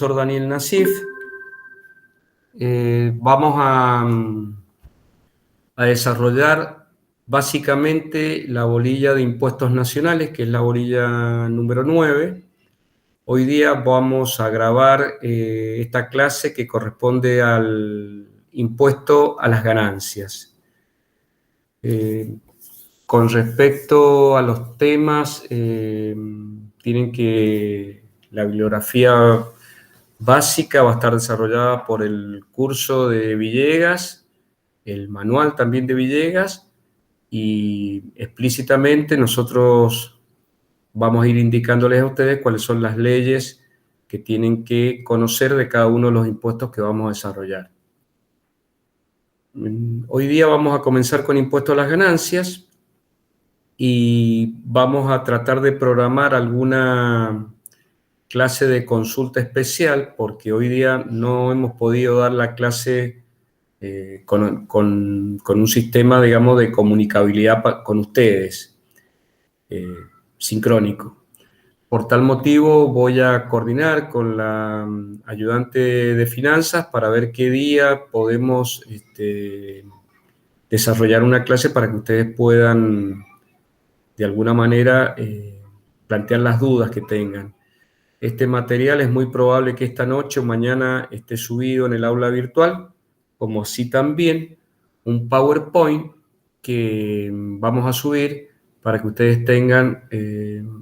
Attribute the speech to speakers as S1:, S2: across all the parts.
S1: Profesor Daniel Nassif. Vamos a desarrollar básicamente la bolilla de impuestos nacionales, que es la bolilla número 9. Hoy día vamos a grabar esta clase que corresponde al impuesto a las ganancias. Con respecto a los temas, tienen que la bibliografía básica va a estar desarrollada por el curso de Villegas, el manual también de Villegas, y explícitamente nosotros vamos a ir indicándoles a ustedes cuáles son las leyes que tienen que conocer de cada uno de los impuestos que vamos a desarrollar. Hoy día vamos a comenzar con impuestos a las ganancias y vamos a tratar de programar alguna clase de consulta especial, porque hoy día no hemos podido dar la clase con un sistema, digamos, de comunicabilidad con ustedes, sincrónico. Por tal motivo voy a coordinar con la ayudante de finanzas para ver qué día podemos desarrollar una clase para que ustedes puedan, de alguna manera, plantear las dudas que tengan. Este material es muy probable que esta noche o mañana esté subido en el aula virtual, como así también un PowerPoint que vamos a subir para que ustedes tengan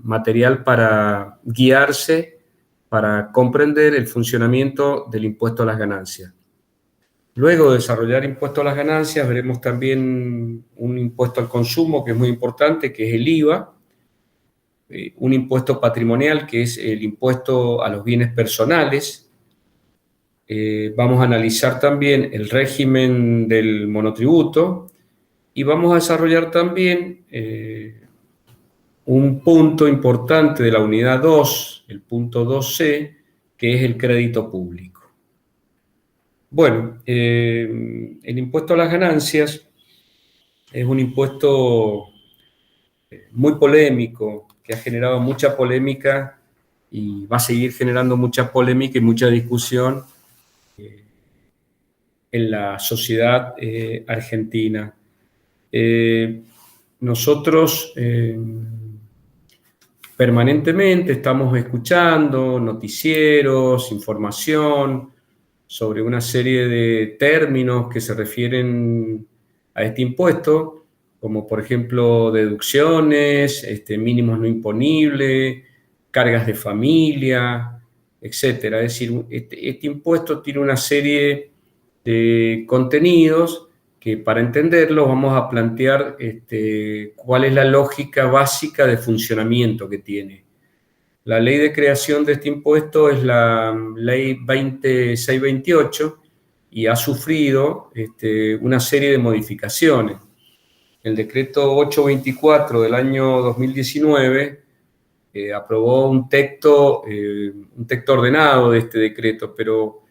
S1: material para guiarse, para comprender el funcionamiento del impuesto a las ganancias. Luego de desarrollar impuesto a las ganancias, veremos también un impuesto al consumo que es muy importante, que es el IVA. Un impuesto patrimonial, que es el impuesto a los bienes personales. Vamos a analizar también el régimen del monotributo y vamos a desarrollar también un punto importante de la unidad 2, el punto 2C, que es el crédito público. Bueno, el impuesto a las ganancias es un impuesto muy polémico, que ha generado mucha polémica y va a seguir generando mucha polémica y mucha discusión en la sociedad argentina. Nosotros permanentemente estamos escuchando noticieros, información sobre una serie de términos que se refieren a este impuesto, como por ejemplo deducciones, mínimos no imponibles, cargas de familia, etcétera. Es decir, este impuesto tiene una serie de contenidos que para entenderlos vamos a plantear cuál es la lógica básica de funcionamiento que tiene. La ley de creación de este impuesto es la ley 20628 y ha sufrido una serie de modificaciones. El decreto 824 del año 2019 aprobó un texto ordenado de este decreto, pero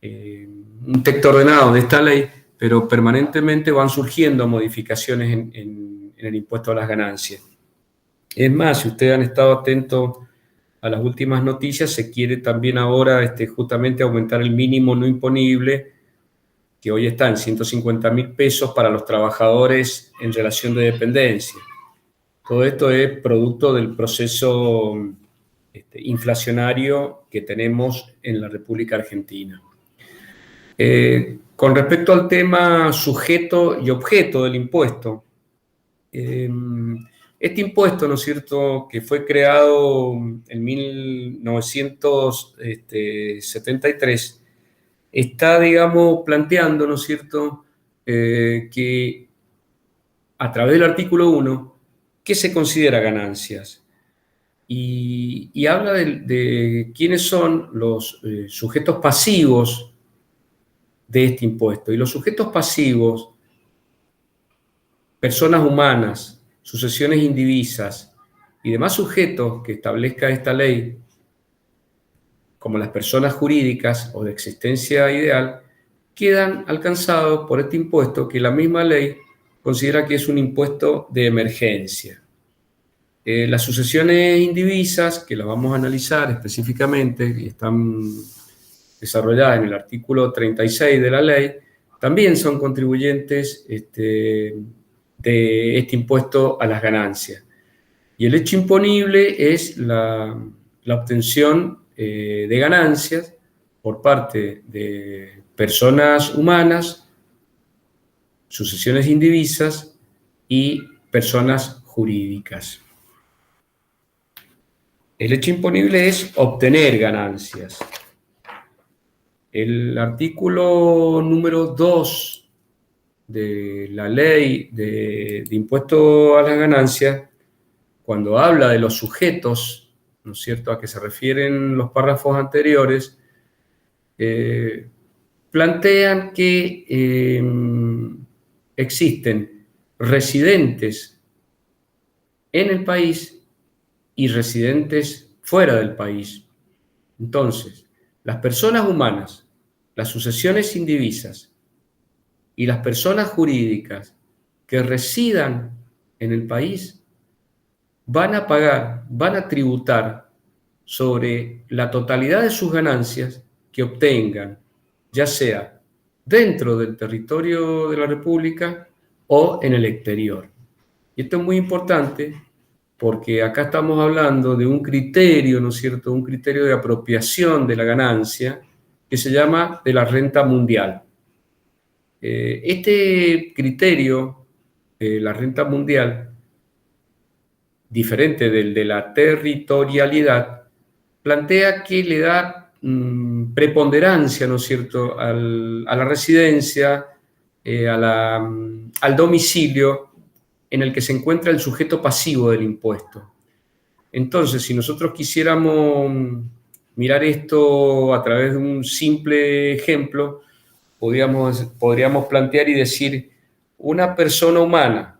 S1: un texto ordenado de esta ley, pero permanentemente van surgiendo modificaciones en el impuesto a las ganancias. Es más, si ustedes han estado atentos a las últimas noticias, se quiere también ahora justamente aumentar el mínimo no imponible, que hoy está en 150.000 pesos para los trabajadores en relación de dependencia. Todo esto es producto del proceso inflacionario que tenemos en la República Argentina. Con respecto al tema sujeto y objeto del impuesto, este impuesto, ¿no es cierto?, que fue creado en 1973, está, digamos, planteando, ¿no es cierto?, que a través del artículo 1, ¿qué se considera ganancias? Y habla de quiénes son los sujetos pasivos de este impuesto. Y los sujetos pasivos, personas humanas, sucesiones indivisas y demás sujetos que establezca esta ley, como las personas jurídicas o de existencia ideal, quedan alcanzados por este impuesto que la misma ley considera que es un impuesto de emergencia. Las sucesiones indivisas, que las vamos a analizar específicamente y están desarrolladas en el artículo 36 de la ley, también son contribuyentes de este impuesto a las ganancias. Y el hecho imponible es la obtención de ganancias por parte de personas humanas, sucesiones indivisas y personas jurídicas. El hecho imponible es obtener ganancias. El artículo número 2 de la ley de impuesto a las ganancias, cuando habla de los sujetos, ¿no es cierto?, a que se refieren los párrafos anteriores, plantean que existen residentes en el país y residentes fuera del país. Entonces, las personas humanas, las sucesiones indivisas y las personas jurídicas que residan en el país van a pagar, van a tributar sobre la totalidad de sus ganancias que obtengan, ya sea dentro del territorio de la República o en el exterior. Y esto es muy importante porque acá estamos hablando de un criterio, ¿no es cierto?, un criterio de apropiación de la ganancia que se llama de la renta mundial. Este criterio, la renta mundial, diferente del de la territorialidad, plantea que le da preponderancia, ¿no es cierto?, a la residencia, al domicilio en el que se encuentra el sujeto pasivo del impuesto. Entonces, si nosotros quisiéramos mirar esto a través de un simple ejemplo, podríamos plantear y decir, una persona humana,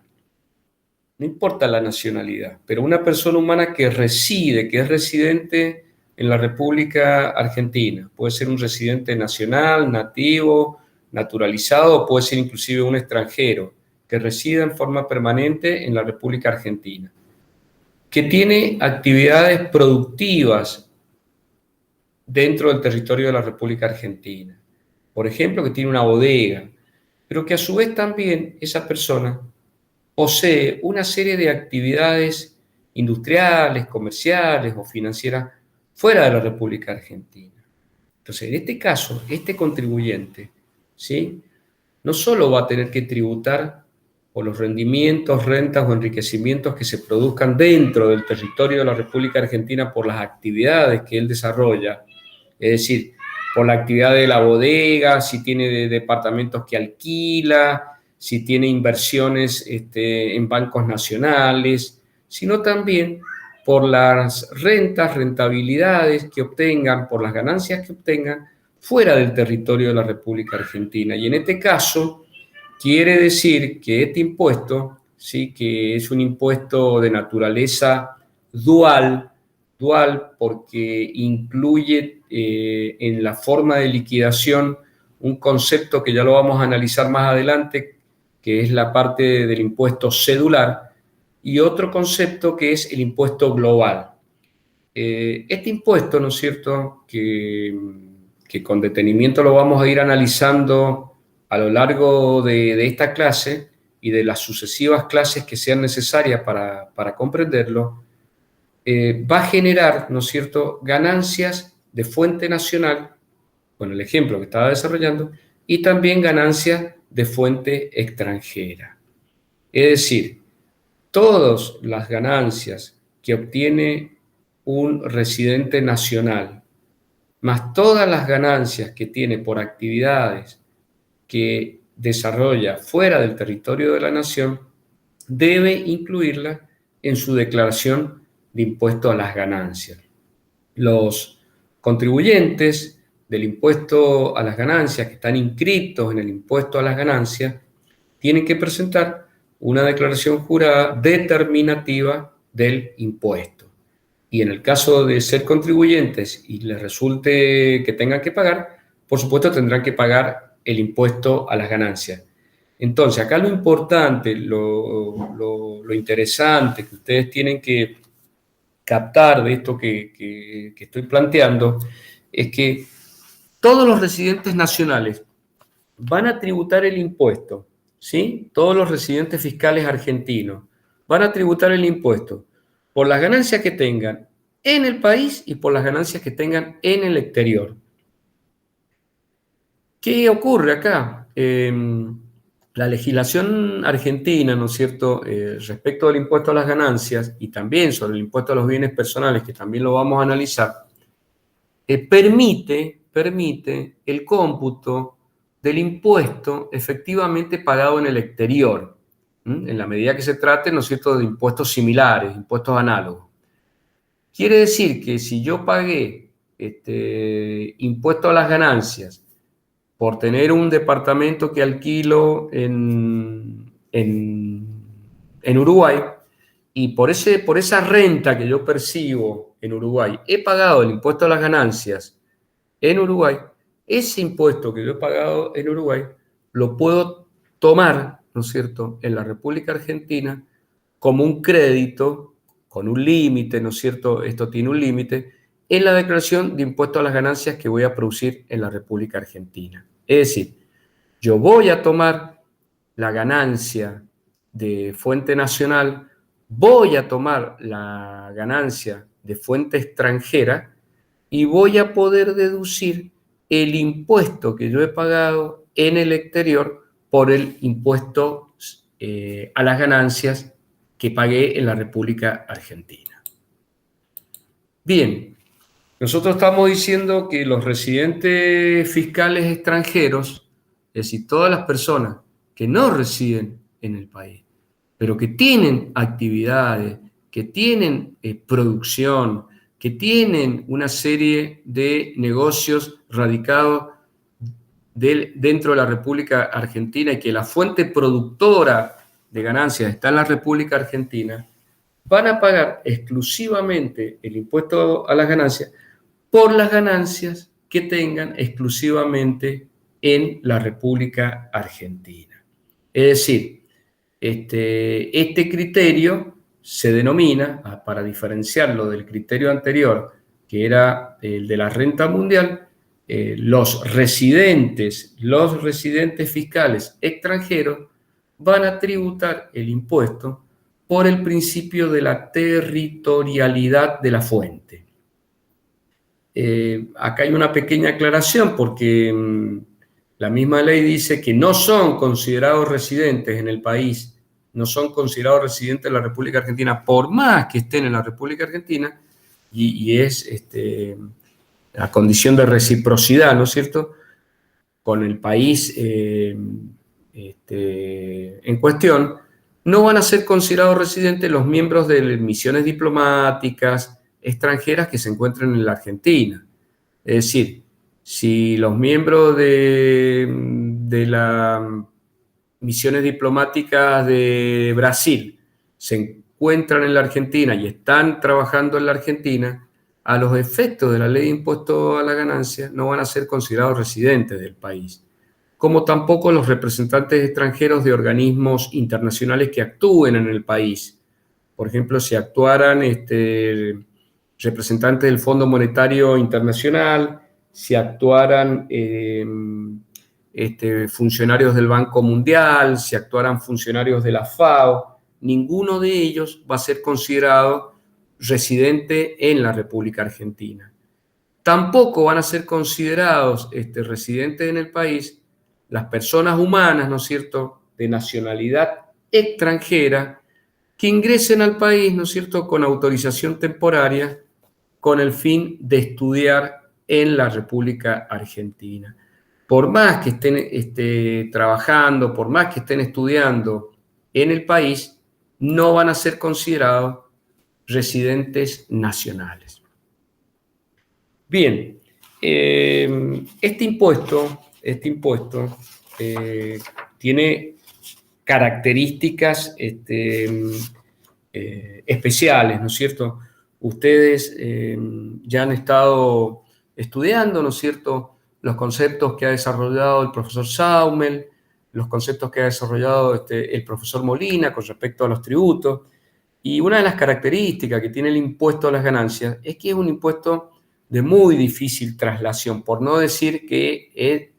S1: no importa la nacionalidad, pero una persona humana que reside, que es residente en la República Argentina, puede ser un residente nacional, nativo, naturalizado, o puede ser inclusive un extranjero que resida en forma permanente en la República Argentina, que tiene actividades productivas dentro del territorio de la República Argentina. Por ejemplo, que tiene una bodega, pero que a su vez también esa persona posee una serie de actividades industriales, comerciales o financieras fuera de la República Argentina. Entonces, en este caso, este contribuyente, ¿sí?, no solo va a tener que tributar por los rendimientos, rentas o enriquecimientos que se produzcan dentro del territorio de la República Argentina por las actividades que él desarrolla, es decir, por la actividad de la bodega, si tiene departamentos que alquila, si tiene inversiones en bancos nacionales, sino también por las rentas, rentabilidades que obtengan, por las ganancias que obtengan fuera del territorio de la República Argentina. Y en este caso, quiere decir que este impuesto, ¿sí?, que es un impuesto de naturaleza dual porque incluye en la forma de liquidación un concepto que ya lo vamos a analizar más adelante, que es la parte del impuesto cedular, y otro concepto que es el impuesto global. Este impuesto, ¿no es cierto?, que con detenimiento lo vamos a ir analizando a lo largo de esta clase y de las sucesivas clases que sean necesarias para comprenderlo, va a generar, ¿no es cierto?, ganancias de fuente nacional, con el ejemplo que estaba desarrollando, y también ganancias de fuente extranjera. Es decir, todas las ganancias que obtiene un residente nacional, más todas las ganancias que tiene por actividades que desarrolla fuera del territorio de la nación, debe incluirlas en su declaración de impuesto a las ganancias. Los contribuyentes del impuesto a las ganancias que están inscritos en el impuesto a las ganancias tienen que presentar una declaración jurada determinativa del impuesto. Y en el caso de ser contribuyentes y les resulte que tengan que pagar, por supuesto tendrán que pagar el impuesto a las ganancias. Entonces, acá lo importante, lo interesante que ustedes tienen que captar de esto que estoy planteando es que todos los residentes nacionales van a tributar el impuesto, ¿sí? Todos los residentes fiscales argentinos van a tributar el impuesto por las ganancias que tengan en el país y por las ganancias que tengan en el exterior. ¿Qué ocurre acá? La legislación argentina, ¿no es cierto?, respecto del impuesto a las ganancias y también sobre el impuesto a los bienes personales, que también lo vamos a analizar, permite el cómputo del impuesto efectivamente pagado en el exterior, en la medida que se trate, ¿no es cierto?, de impuestos similares, impuestos análogos. Quiere decir que si yo pagué impuesto a las ganancias por tener un departamento que alquilo en Uruguay, y por esa renta que yo percibo en Uruguay, he pagado el impuesto a las ganancias en Uruguay, ese impuesto que yo he pagado en Uruguay lo puedo tomar, ¿no es cierto?, en la República Argentina como un crédito con un límite, ¿no es cierto?, esto tiene un límite, en la declaración de impuesto a las ganancias que voy a producir en la República Argentina. Es decir, yo voy a tomar la ganancia de fuente nacional, voy a tomar la ganancia de fuente extranjera y voy a poder deducir el impuesto que yo he pagado en el exterior por el impuesto a las ganancias que pagué en la República Argentina. Bien, nosotros estamos diciendo que los residentes fiscales extranjeros, es decir, todas las personas que no residen en el país, pero que tienen actividades, que tienen producción, que tienen una serie de negocios radicados dentro de la República Argentina y que la fuente productora de ganancias está en la República Argentina, van a pagar exclusivamente el impuesto a las ganancias por las ganancias que tengan exclusivamente en la República Argentina. Es decir, este criterio se denomina, para diferenciarlo del criterio anterior, que era el de la renta mundial, los residentes fiscales extranjeros van a tributar el impuesto por el principio de la territorialidad de la fuente. Acá hay una pequeña aclaración porque la misma ley dice que no son considerados residentes en el país, no son considerados residentes de la República Argentina, por más que estén en la República Argentina, y es la condición de reciprocidad, ¿no es cierto?, con el país en cuestión, no van a ser considerados residentes los miembros de misiones diplomáticas extranjeras que se encuentren en la Argentina. Es decir, si los miembros de las misiones diplomáticas de Brasil se encuentran en la Argentina y están trabajando en la Argentina, a los efectos de la ley de impuesto a la ganancia no van a ser considerados residentes del país, como tampoco los representantes extranjeros de organismos internacionales que actúen en el país. Por ejemplo, si actuaran representantes del Fondo Monetario Internacional, si actuaran funcionarios del Banco Mundial, si actuaran funcionarios de la FAO, ninguno de ellos va a ser considerado residente en la República Argentina. Tampoco van a ser considerados residentes en el país las personas humanas, ¿no es cierto?, de nacionalidad extranjera que ingresen al país, ¿no es cierto?, con autorización temporaria con el fin de estudiar en la República Argentina. Por más que estén trabajando, por más que estén estudiando en el país, no van a ser considerados residentes nacionales. Bien, este impuesto tiene características especiales, ¿no es cierto? Ustedes ya han estado estudiando, ¿no es cierto?, los conceptos que ha desarrollado el profesor Saumel, los conceptos que ha desarrollado el profesor Molina con respecto a los tributos. Y una de las características que tiene el impuesto a las ganancias es que es un impuesto de muy difícil traslación, por no decir que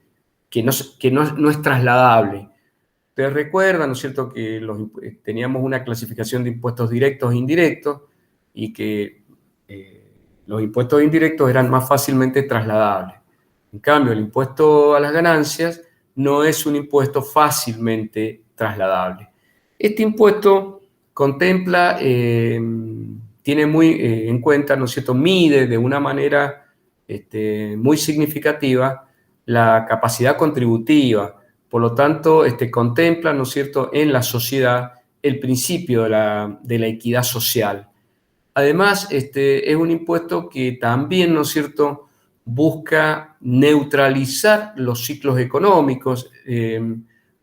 S1: no es trasladable. Ustedes recuerdan, ¿no es cierto?, que teníamos una clasificación de impuestos directos e indirectos y que los impuestos indirectos eran más fácilmente trasladables. En cambio, el impuesto a las ganancias no es un impuesto fácilmente trasladable. Este impuesto contempla, tiene muy en cuenta, ¿no es cierto?, mide de una manera muy significativa la capacidad contributiva. Por lo tanto, contempla, ¿no es cierto?, en la sociedad el principio de la equidad social. Además, es un impuesto que también, ¿no es cierto?, busca neutralizar los ciclos económicos.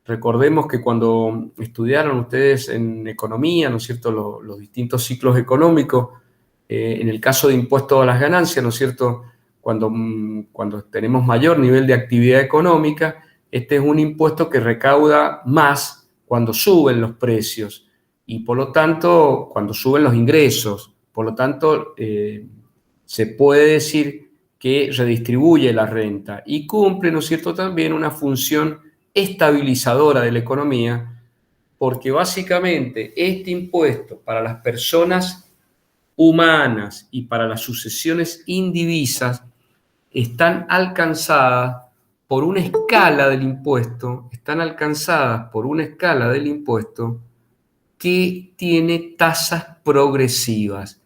S1: Recordemos que cuando estudiaron ustedes en economía, ¿no es cierto?, los distintos ciclos económicos, en el caso de impuestos a las ganancias, ¿no es cierto?, cuando tenemos mayor nivel de actividad económica, este es un impuesto que recauda más cuando suben los precios y por lo tanto cuando suben los ingresos. Por lo tanto, se puede decir que redistribuye la renta y cumple, ¿no es cierto?, también una función estabilizadora de la economía, porque básicamente este impuesto para las personas humanas y para las sucesiones indivisas están alcanzadas por una escala del impuesto, que tiene tasas progresivas.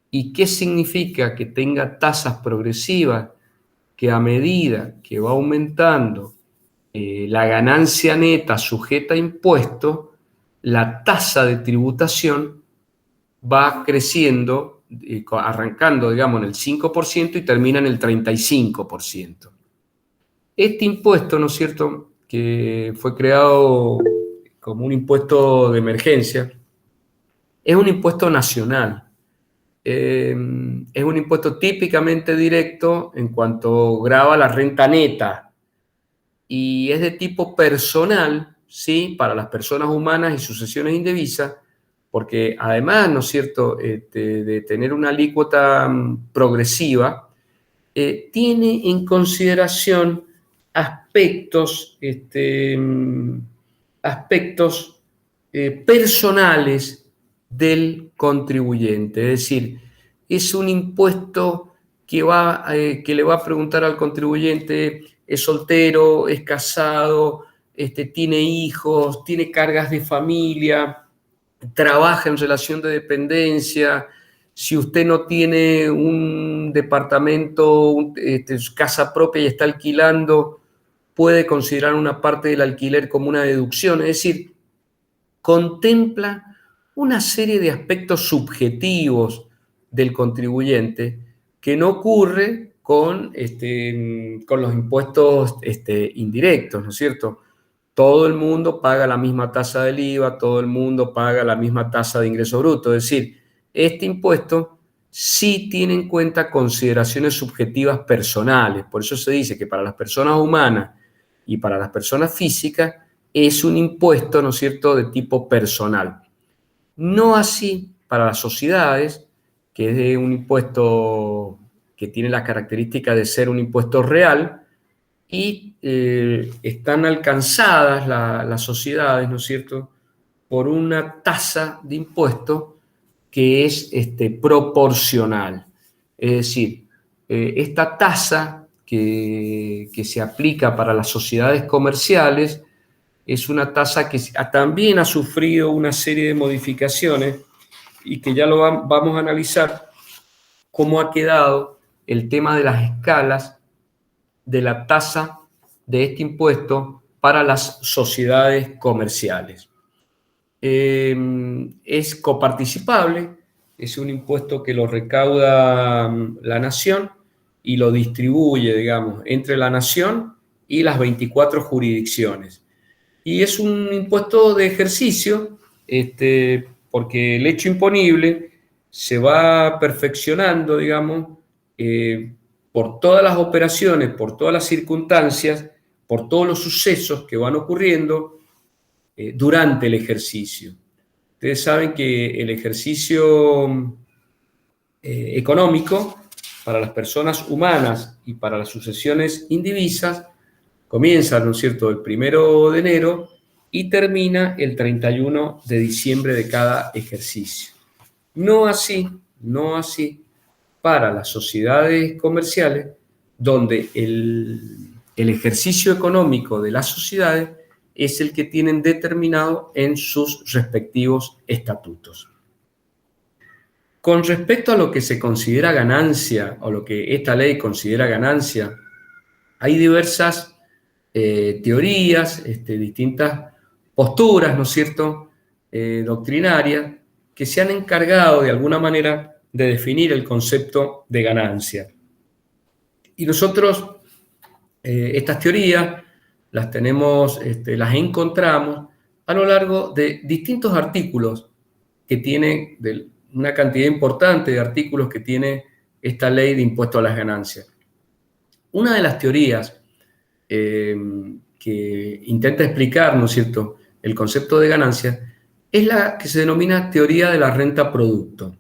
S1: ¿Y qué significa que tenga tasas progresivas? Que a medida que va aumentando la ganancia neta sujeta a impuestos, la tasa de tributación va creciendo, arrancando, digamos, en el 5% y termina en el 35%. Este impuesto, ¿no es cierto?, que fue creado como un impuesto de emergencia, es un impuesto nacional. Es un impuesto típicamente directo en cuanto grava la renta neta y es de tipo personal, ¿sí?, para las personas humanas y sucesiones indivisas, porque además, ¿no es cierto?, de tener una alícuota progresiva, tiene en consideración aspectos, aspectos personales del contribuyente. Es decir, es un impuesto que le va a preguntar al contribuyente: ¿es soltero? ¿Es casado? ¿Tiene hijos? ¿Tiene cargas de familia? ¿Trabaja en relación de dependencia? Si usted no tiene un departamento, su casa propia y está alquilando, puede considerar una parte del alquiler como una deducción. Es decir, contempla una serie de aspectos subjetivos del contribuyente que no ocurre con los impuestos indirectos, ¿no es cierto? Todo el mundo paga la misma tasa del IVA, todo el mundo paga la misma tasa de ingreso bruto. Es decir, este impuesto sí tiene en cuenta consideraciones subjetivas personales. Por eso se dice que para las personas humanas y para las personas físicas es un impuesto, ¿no es cierto?, de tipo personal. No así para las sociedades, que es un impuesto que tiene la característica de ser un impuesto real, y están alcanzadas las sociedades, ¿no es cierto?, por una tasa de impuesto que es proporcional. Es decir, esta tasa que se aplica para las sociedades comerciales es una tasa que también ha sufrido una serie de modificaciones y que ya lo vamos a analizar cómo ha quedado el tema de las escalas de la tasa de este impuesto para las sociedades comerciales. Es coparticipable, es un impuesto que lo recauda la nación y lo distribuye, digamos, entre la nación y las 24 jurisdicciones. Y es un impuesto de ejercicio, porque el hecho imponible se va perfeccionando, digamos, por todas las operaciones, por todas las circunstancias, por todos los sucesos que van ocurriendo durante el ejercicio. Ustedes saben que el ejercicio económico para las personas humanas y para las sucesiones indivisas comienza, ¿no es cierto?, el 1 de enero y termina el 31 de diciembre de cada ejercicio. No así para las sociedades comerciales, donde el ejercicio económico de las sociedades es el que tienen determinado en sus respectivos estatutos. Con respecto a lo que se considera ganancia, o lo que esta ley considera ganancia, hay diversas teorías, distintas posturas, ¿no es cierto?, doctrinarias, que se han encargado de alguna manera de definir el concepto de ganancia. Y nosotros estas teorías las tenemos, las encontramos a lo largo de distintos artículos que tiene, de una cantidad importante de artículos que tiene esta ley de impuesto a las ganancias. Una de las teorías que intenta explicar, ¿no es cierto?, el concepto de ganancia es la que se denomina teoría de la renta producto.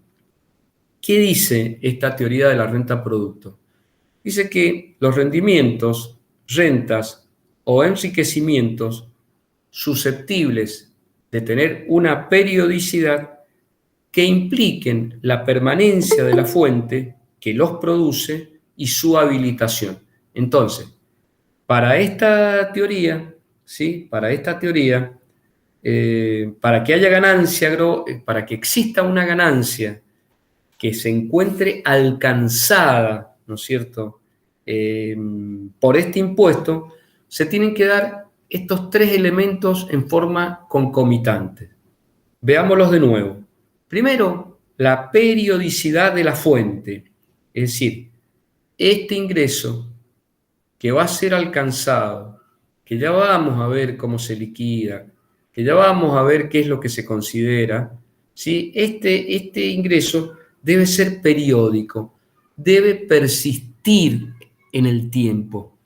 S1: ¿Qué dice esta teoría de la renta producto? Dice que los rendimientos, rentas o enriquecimientos susceptibles de tener una periodicidad que impliquen la permanencia de la fuente que los produce y su habilitación. Entonces, para esta teoría, ¿sí?, para que haya ganancia, para que exista una ganancia que se encuentre alcanzada, ¿no es cierto?, por este impuesto, se tienen que dar estos tres elementos en forma concomitante. Veámoslos de nuevo. Primero, la periodicidad de la fuente, es decir, este ingreso que va a ser alcanzado, que ya vamos a ver cómo se liquida, que ya vamos a ver qué es lo que se considera, ¿sí? Este ingreso debe ser periódico, debe persistir en el tiempo.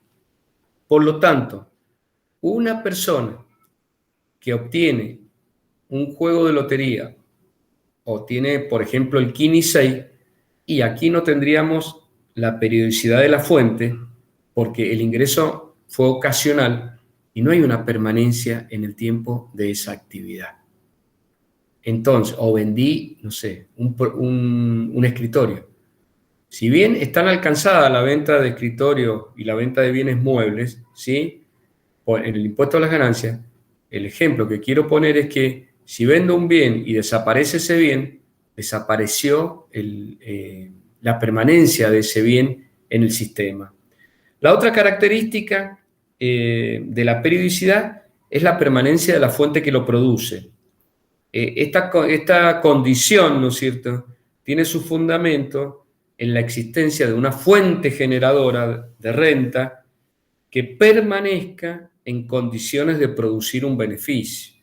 S1: Por lo tanto, una persona que obtiene un juego de lotería o tiene, por ejemplo, el Kini 6, y aquí no tendríamos la periodicidad de la fuente porque el ingreso fue ocasional y no hay una permanencia en el tiempo de esa actividad. Entonces, o vendí, no sé, un escritorio. Si bien están alcanzadas la venta de escritorio y la venta de bienes muebles, ¿sí?, en el impuesto a las ganancias, el ejemplo que quiero poner es que si vendo un bien y desaparece ese bien, desapareció la permanencia de ese bien en el sistema. La otra característica de la periodicidad es la permanencia de la fuente que lo produce. Esta condición, ¿no es cierto?, tiene su fundamento en la existencia de una fuente generadora de renta que permanezca en condiciones de producir un beneficio.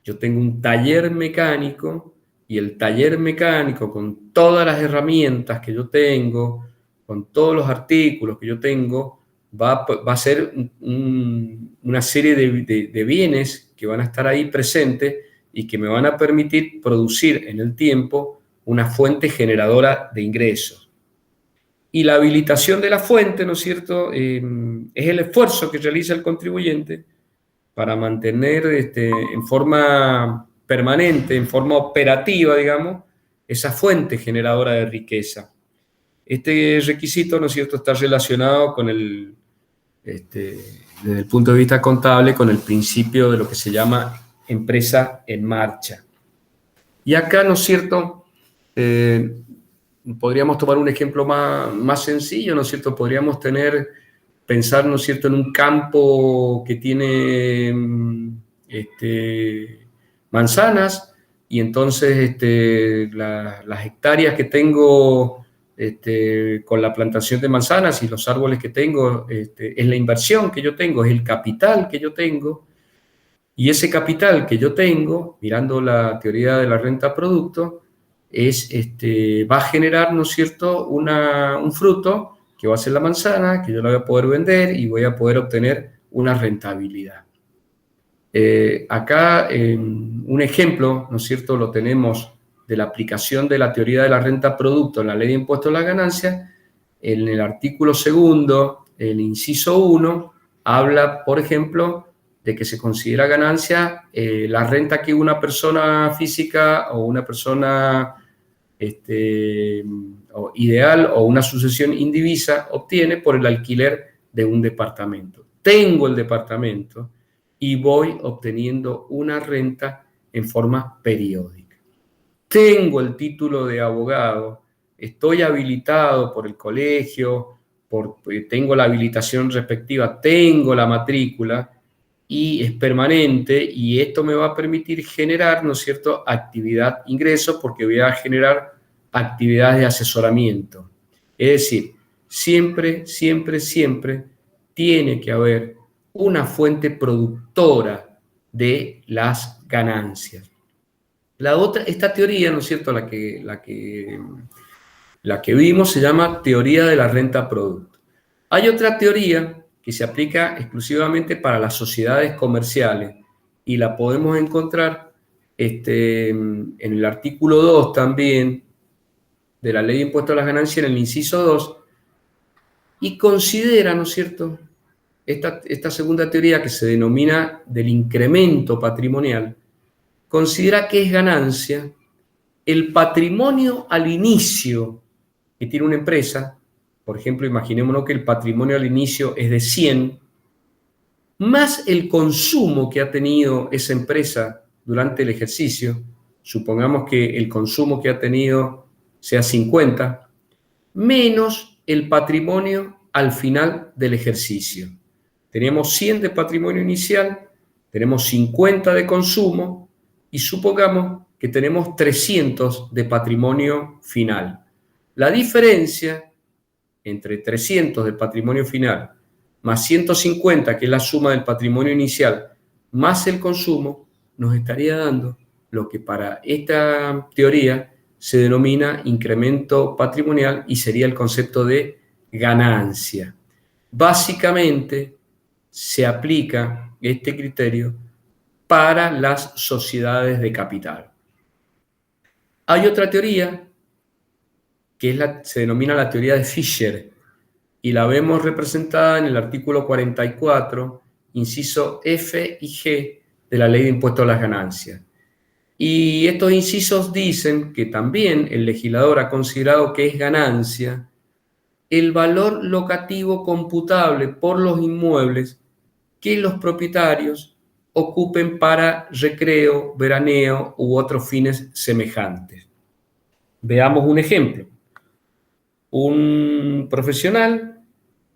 S1: Yo tengo un taller mecánico y el taller mecánico, con todas las herramientas que yo tengo, con todos los artículos que yo tengo, va a ser una serie de bienes que van a estar ahí presentes y que me van a permitir producir en el tiempo una fuente generadora de ingresos. Y la habilitación de la fuente, ¿no es cierto?, es el esfuerzo que realiza el contribuyente para mantener en forma permanente, en forma operativa, digamos, esa fuente generadora de riqueza. Este requisito, ¿no es cierto?, está relacionado con desde el punto de vista contable, con el principio de lo que se llama empresa en marcha. Y acá, ¿no es cierto?, podríamos tomar un ejemplo más sencillo, ¿no es cierto? Podríamos pensar, ¿no es cierto?, en un campo que tiene manzanas, y entonces las hectáreas que tengo con la plantación de manzanas y los árboles que tengo, es la inversión que yo tengo, es el capital que yo tengo, y ese capital que yo tengo, mirando la teoría de la renta producto, va a generar, ¿no es cierto?, un fruto que va a ser la manzana, que yo la voy a poder vender y voy a poder obtener una rentabilidad. Acá un ejemplo, ¿no es cierto?, lo tenemos de la aplicación de la teoría de la renta producto en la ley de impuestos a las ganancias. En el artículo segundo, el inciso 1, habla, por ejemplo, de que se considera ganancia la renta que una persona física o una persona o ideal o una sucesión indivisa obtiene por el alquiler de un departamento. Tengo el departamento y voy obteniendo una renta en forma periódica. Tengo el título de abogado, estoy habilitado por el colegio, tengo la habilitación respectiva, tengo la matrícula y es permanente, y esto me va a permitir generar, ¿no es cierto?, actividad, ingresos, porque voy a generar actividades de asesoramiento. Es decir, siempre, siempre, siempre tiene que haber una fuente productora de las ganancias. Esta teoría, ¿no es cierto?, la que vimos se llama teoría de la renta producto. Hay otra teoría que se aplica exclusivamente para las sociedades comerciales y la podemos encontrar en el artículo 2 también de la ley de impuestos a las ganancias, en el inciso 2, y considera, ¿no es cierto?, esta segunda teoría, que se denomina del incremento patrimonial, considera que es ganancia el patrimonio al inicio que tiene una empresa. Por ejemplo, imaginémonos que el patrimonio al inicio es de 100, más el consumo que ha tenido esa empresa durante el ejercicio. Supongamos que el consumo que ha tenido sea 50, menos el patrimonio al final del ejercicio. Tenemos 100 de patrimonio inicial, tenemos 50 de consumo y supongamos que tenemos 300 de patrimonio final. La diferencia entre 300 de patrimonio final más 150, que es la suma del patrimonio inicial, más el consumo, nos estaría dando lo que para esta teoría se denomina incremento patrimonial y sería el concepto de ganancia. Básicamente se aplica este criterio para las sociedades de capital. Hay otra teoría que se denomina la teoría de Fisher, y la vemos representada en el artículo 44, inciso F y G de la ley de impuestos a las ganancias. Y estos incisos dicen que también el legislador ha considerado que es ganancia el valor locativo computable por los inmuebles que los propietarios ocupen para recreo, veraneo u otros fines semejantes. Veamos un ejemplo. Un profesional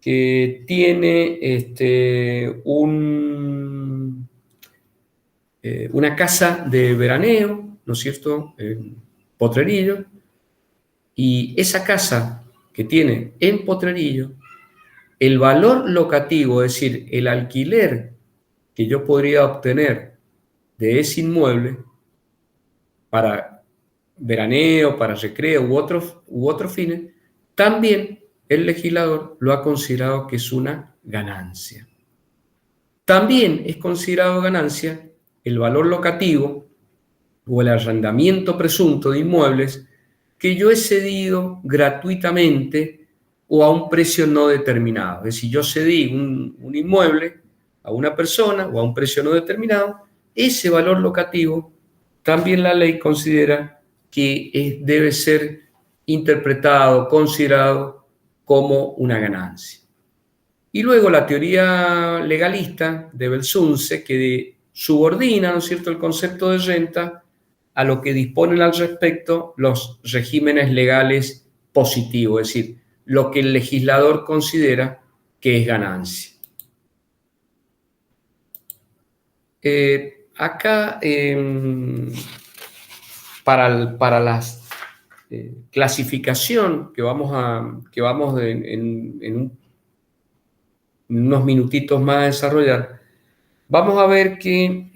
S1: que tiene una casa de veraneo, ¿no es cierto?, en Potrerillo, y esa casa que tiene en Potrerillo, el valor locativo, es decir, el alquiler que yo podría obtener de ese inmueble para veraneo, para recreo u otros fines, también el legislador lo ha considerado que es una ganancia. También es considerado ganancia el valor locativo o el arrendamiento presunto de inmuebles que yo he cedido gratuitamente o a un precio no determinado. Es decir, yo cedí un inmueble a una persona o a un precio no determinado, ese valor locativo también la ley considera que debe ser interpretado, considerado como una ganancia. Y luego la teoría legalista de Belsunce, que subordina, ¿no es cierto?, el concepto de renta a lo que disponen al respecto los regímenes legales positivos, es decir, lo que el legislador considera que es ganancia. Acá, para la clasificación que vamos en unos minutitos más a desarrollar, vamos a ver que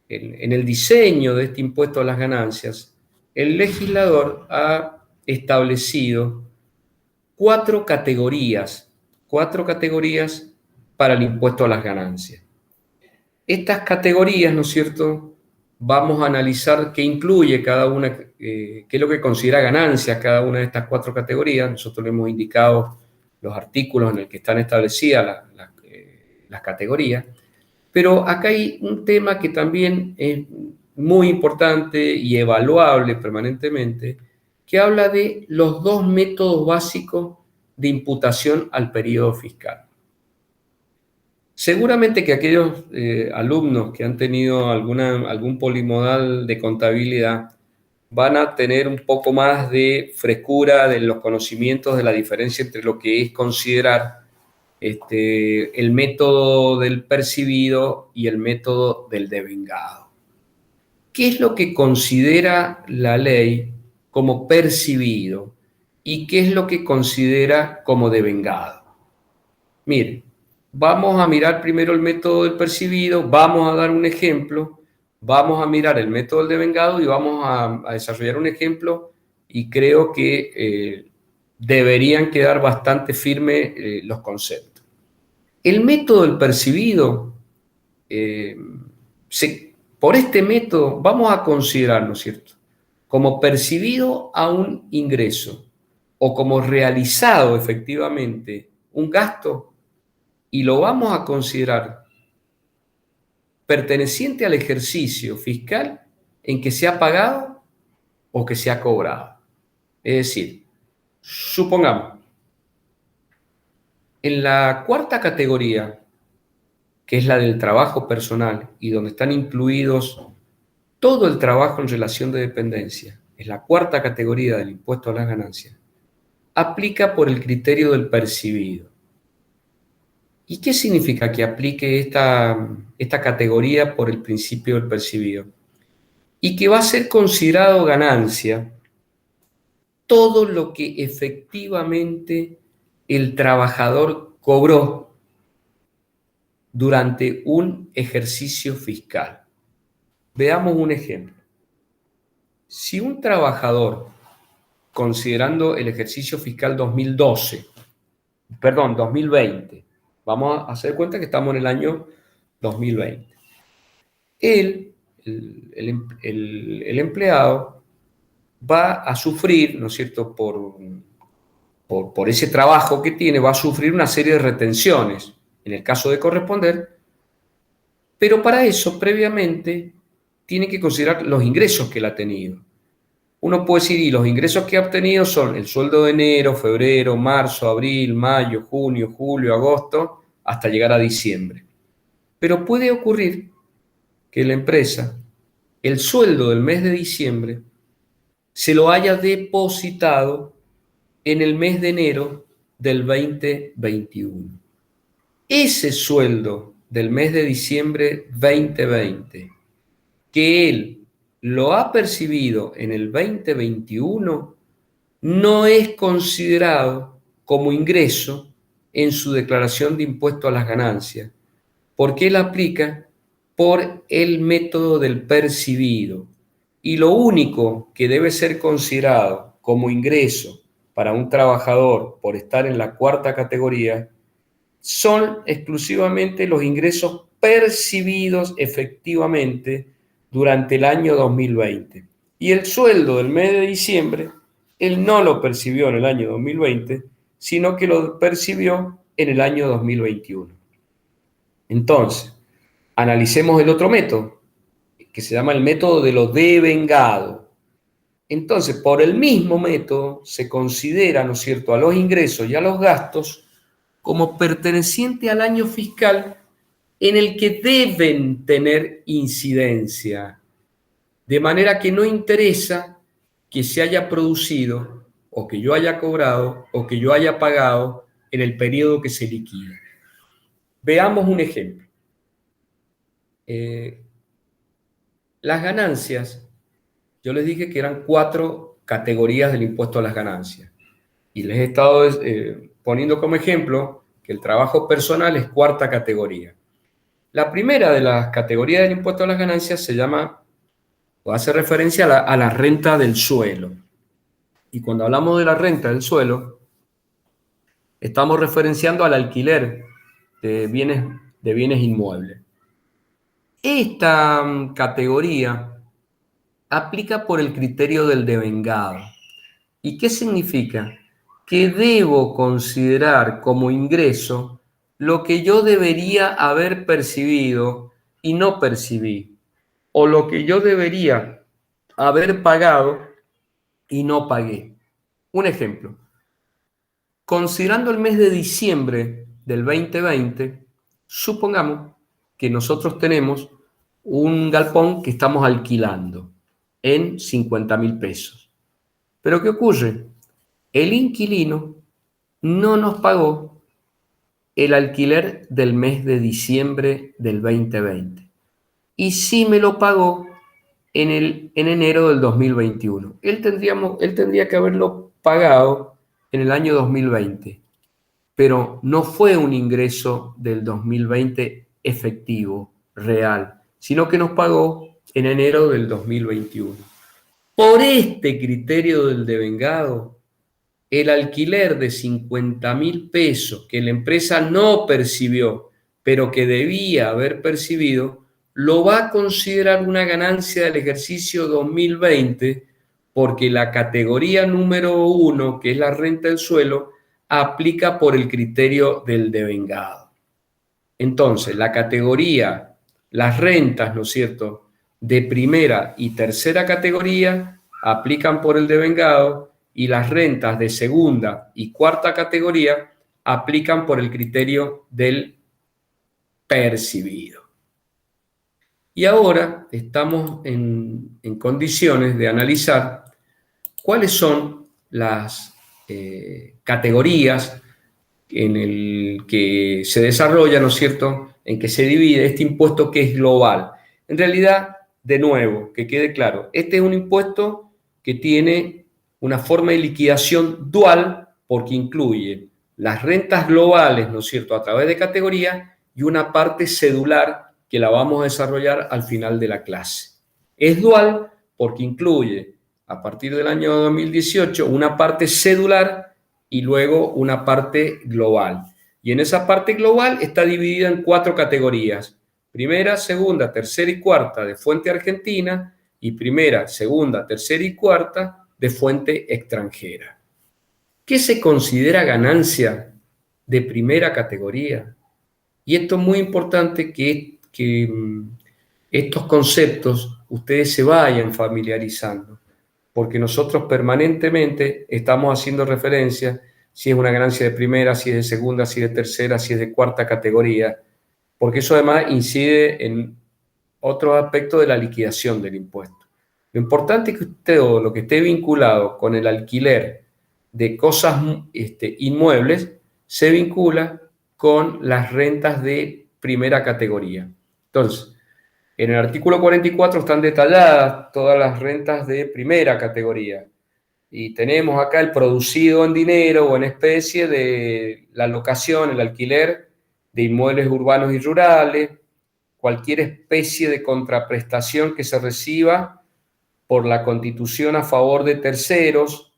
S1: en el diseño de este impuesto a las ganancias, el legislador ha establecido cuatro categorías para el impuesto a las ganancias. estas categorías, ¿no es cierto? Vamos a analizar qué incluye cada una, qué es lo que considera ganancias cada una de estas 4 categorías. Nosotros le hemos indicado los artículos en el que están establecidas las categorías. Pero acá hay un tema que también es muy importante y evaluable permanentemente, que habla de los 2 métodos básicos de imputación al periodo fiscal. Seguramente que aquellos alumnos que han tenido algún polimodal de contabilidad van a tener un poco más de frescura de los conocimientos de la diferencia entre lo que es considerar el método del percibido y el método del devengado. ¿Qué es lo que considera la ley como percibido y qué es lo que considera como devengado? Mire, vamos a mirar primero el método del percibido, vamos a dar un ejemplo, vamos a mirar el método del devengado y vamos a desarrollar un ejemplo, y creo que deberían quedar bastante firmes los conceptos. El método del percibido, por este método vamos a considerar, ¿no es cierto?, como percibido a un ingreso o como realizado efectivamente un gasto, y lo vamos a considerar perteneciente al ejercicio fiscal en que se ha pagado o que se ha cobrado. Es decir, supongamos, en la 4ª categoría, que es la del trabajo personal y donde están incluidos todo el trabajo en relación de dependencia, es la 4ª categoría del impuesto a las ganancias, aplica por el criterio del percibido. ¿Y qué significa que aplique esta categoría por el principio del percibido? Y que va a ser considerado ganancia todo lo que efectivamente el trabajador cobró durante un ejercicio fiscal. Veamos un ejemplo. Si un trabajador, considerando el ejercicio fiscal 2020, vamos a hacer cuenta que estamos en el año 2020. El empleado va a sufrir, ¿no es cierto?, por ese trabajo que tiene, va a sufrir una serie de retenciones, en el caso de corresponder, pero para eso, previamente, tiene que considerar los ingresos que él ha tenido. Uno puede decir, y los ingresos que ha obtenido son el sueldo de enero, febrero, marzo, abril, mayo, junio, julio, agosto, hasta llegar a diciembre. Pero puede ocurrir que la empresa, el sueldo del mes de diciembre, se lo haya depositado en el mes de enero del 2021. Ese sueldo del mes de diciembre 2020, que él lo ha percibido en el 2021, no es considerado como ingreso en su declaración de impuesto a las ganancias, porque él aplica por el método del percibido. Y lo único que debe ser considerado como ingreso para un trabajador por estar en la 4ª categoría son exclusivamente los ingresos percibidos efectivamente durante el año 2020. Y el sueldo del mes de diciembre, él no lo percibió en el año 2020, sino que lo percibió en el año 2021. Entonces, analicemos el otro método, que se llama el método de lo devengado. Entonces, por el mismo método se considera, ¿no es cierto?, a los ingresos y a los gastos como perteneciente al año fiscal en el que deben tener incidencia, de manera que no interesa que se haya producido o que yo haya cobrado o que yo haya pagado en el periodo que se liquida. Veamos un ejemplo. Las ganancias, yo les dije que eran 4 categorías del impuesto a las ganancias, y les he estado poniendo como ejemplo que el trabajo personal es 4ª categoría. La primera de las categorías del impuesto a las ganancias se llama, o hace referencia a la renta del suelo. Y cuando hablamos de la renta del suelo, estamos referenciando al alquiler de bienes inmuebles. Esta categoría aplica por el criterio del devengado. ¿Y qué significa? Que debo considerar como ingreso lo que yo debería haber percibido y no percibí, o lo que yo debería haber pagado y no pagué. Un ejemplo, considerando el mes de diciembre del 2020, supongamos que nosotros tenemos un galpón que estamos alquilando en 50.000 pesos. Pero ¿qué ocurre? El inquilino no nos pagó el alquiler del mes de diciembre del 2020 y sí me lo pagó en enero del 2021. Él tendría que haberlo pagado en el año 2020, pero no fue un ingreso del 2020 efectivo, real, sino que nos pagó en enero del 2021. Por este criterio del devengado, el alquiler de 50.000 pesos que la empresa no percibió, pero que debía haber percibido, lo va a considerar una ganancia del ejercicio 2020 porque la categoría número 1, que es la renta del suelo, aplica por el criterio del devengado. Entonces, la categoría, las rentas, ¿no es cierto?, de primera y tercera categoría aplican por el devengado y las rentas de segunda y cuarta categoría aplican por el criterio del percibido. Y ahora estamos en condiciones de analizar cuáles son las categorías en el que se desarrolla, ¿no es cierto?, en que se divide este impuesto que es global. En realidad, de nuevo, que quede claro, este es un impuesto que tiene una forma de liquidación dual porque incluye las rentas globales, ¿no es cierto?, a través de categoría y una parte cedular que la vamos a desarrollar al final de la clase. Es dual porque incluye, a partir del año 2018, una parte cedular y luego una parte global. Y en esa parte global está dividida en 4 categorías: primera, segunda, tercera y cuarta de fuente argentina y primera, segunda, tercera y cuarta de fuente extranjera. ¿Qué se considera ganancia de primera categoría? Y esto es muy importante que estos conceptos ustedes se vayan familiarizando, porque nosotros permanentemente estamos haciendo referencia si es una ganancia de primera, si es de segunda, si es de tercera, si es de cuarta categoría, porque eso además incide en otro aspecto de la liquidación del impuesto. Lo importante es que usted, o lo que esté vinculado con el alquiler de cosas inmuebles, se vincula con las rentas de primera categoría. Entonces, en el artículo 44 están detalladas todas las rentas de primera categoría. Y tenemos acá el producido en dinero o en especie de la locación, el alquiler de inmuebles urbanos y rurales, cualquier especie de contraprestación que se reciba por la constitución a favor de terceros,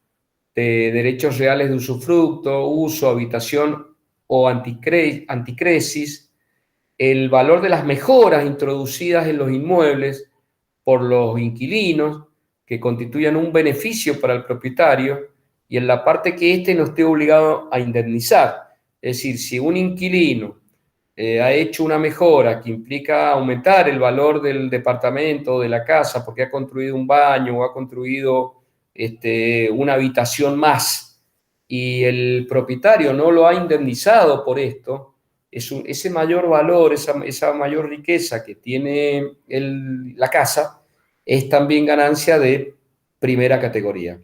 S1: de derechos reales de usufructo, uso, habitación o anticresis, el valor de las mejoras introducidas en los inmuebles por los inquilinos, que constituyan un beneficio para el propietario, y en la parte que éste no esté obligado a indemnizar. Es decir, si un inquilino ha hecho una mejora que implica aumentar el valor del departamento o de la casa porque ha construido un baño o ha construido una habitación más y el propietario no lo ha indemnizado por esto, ese mayor valor, esa mayor riqueza que tiene la casa es también ganancia de primera categoría.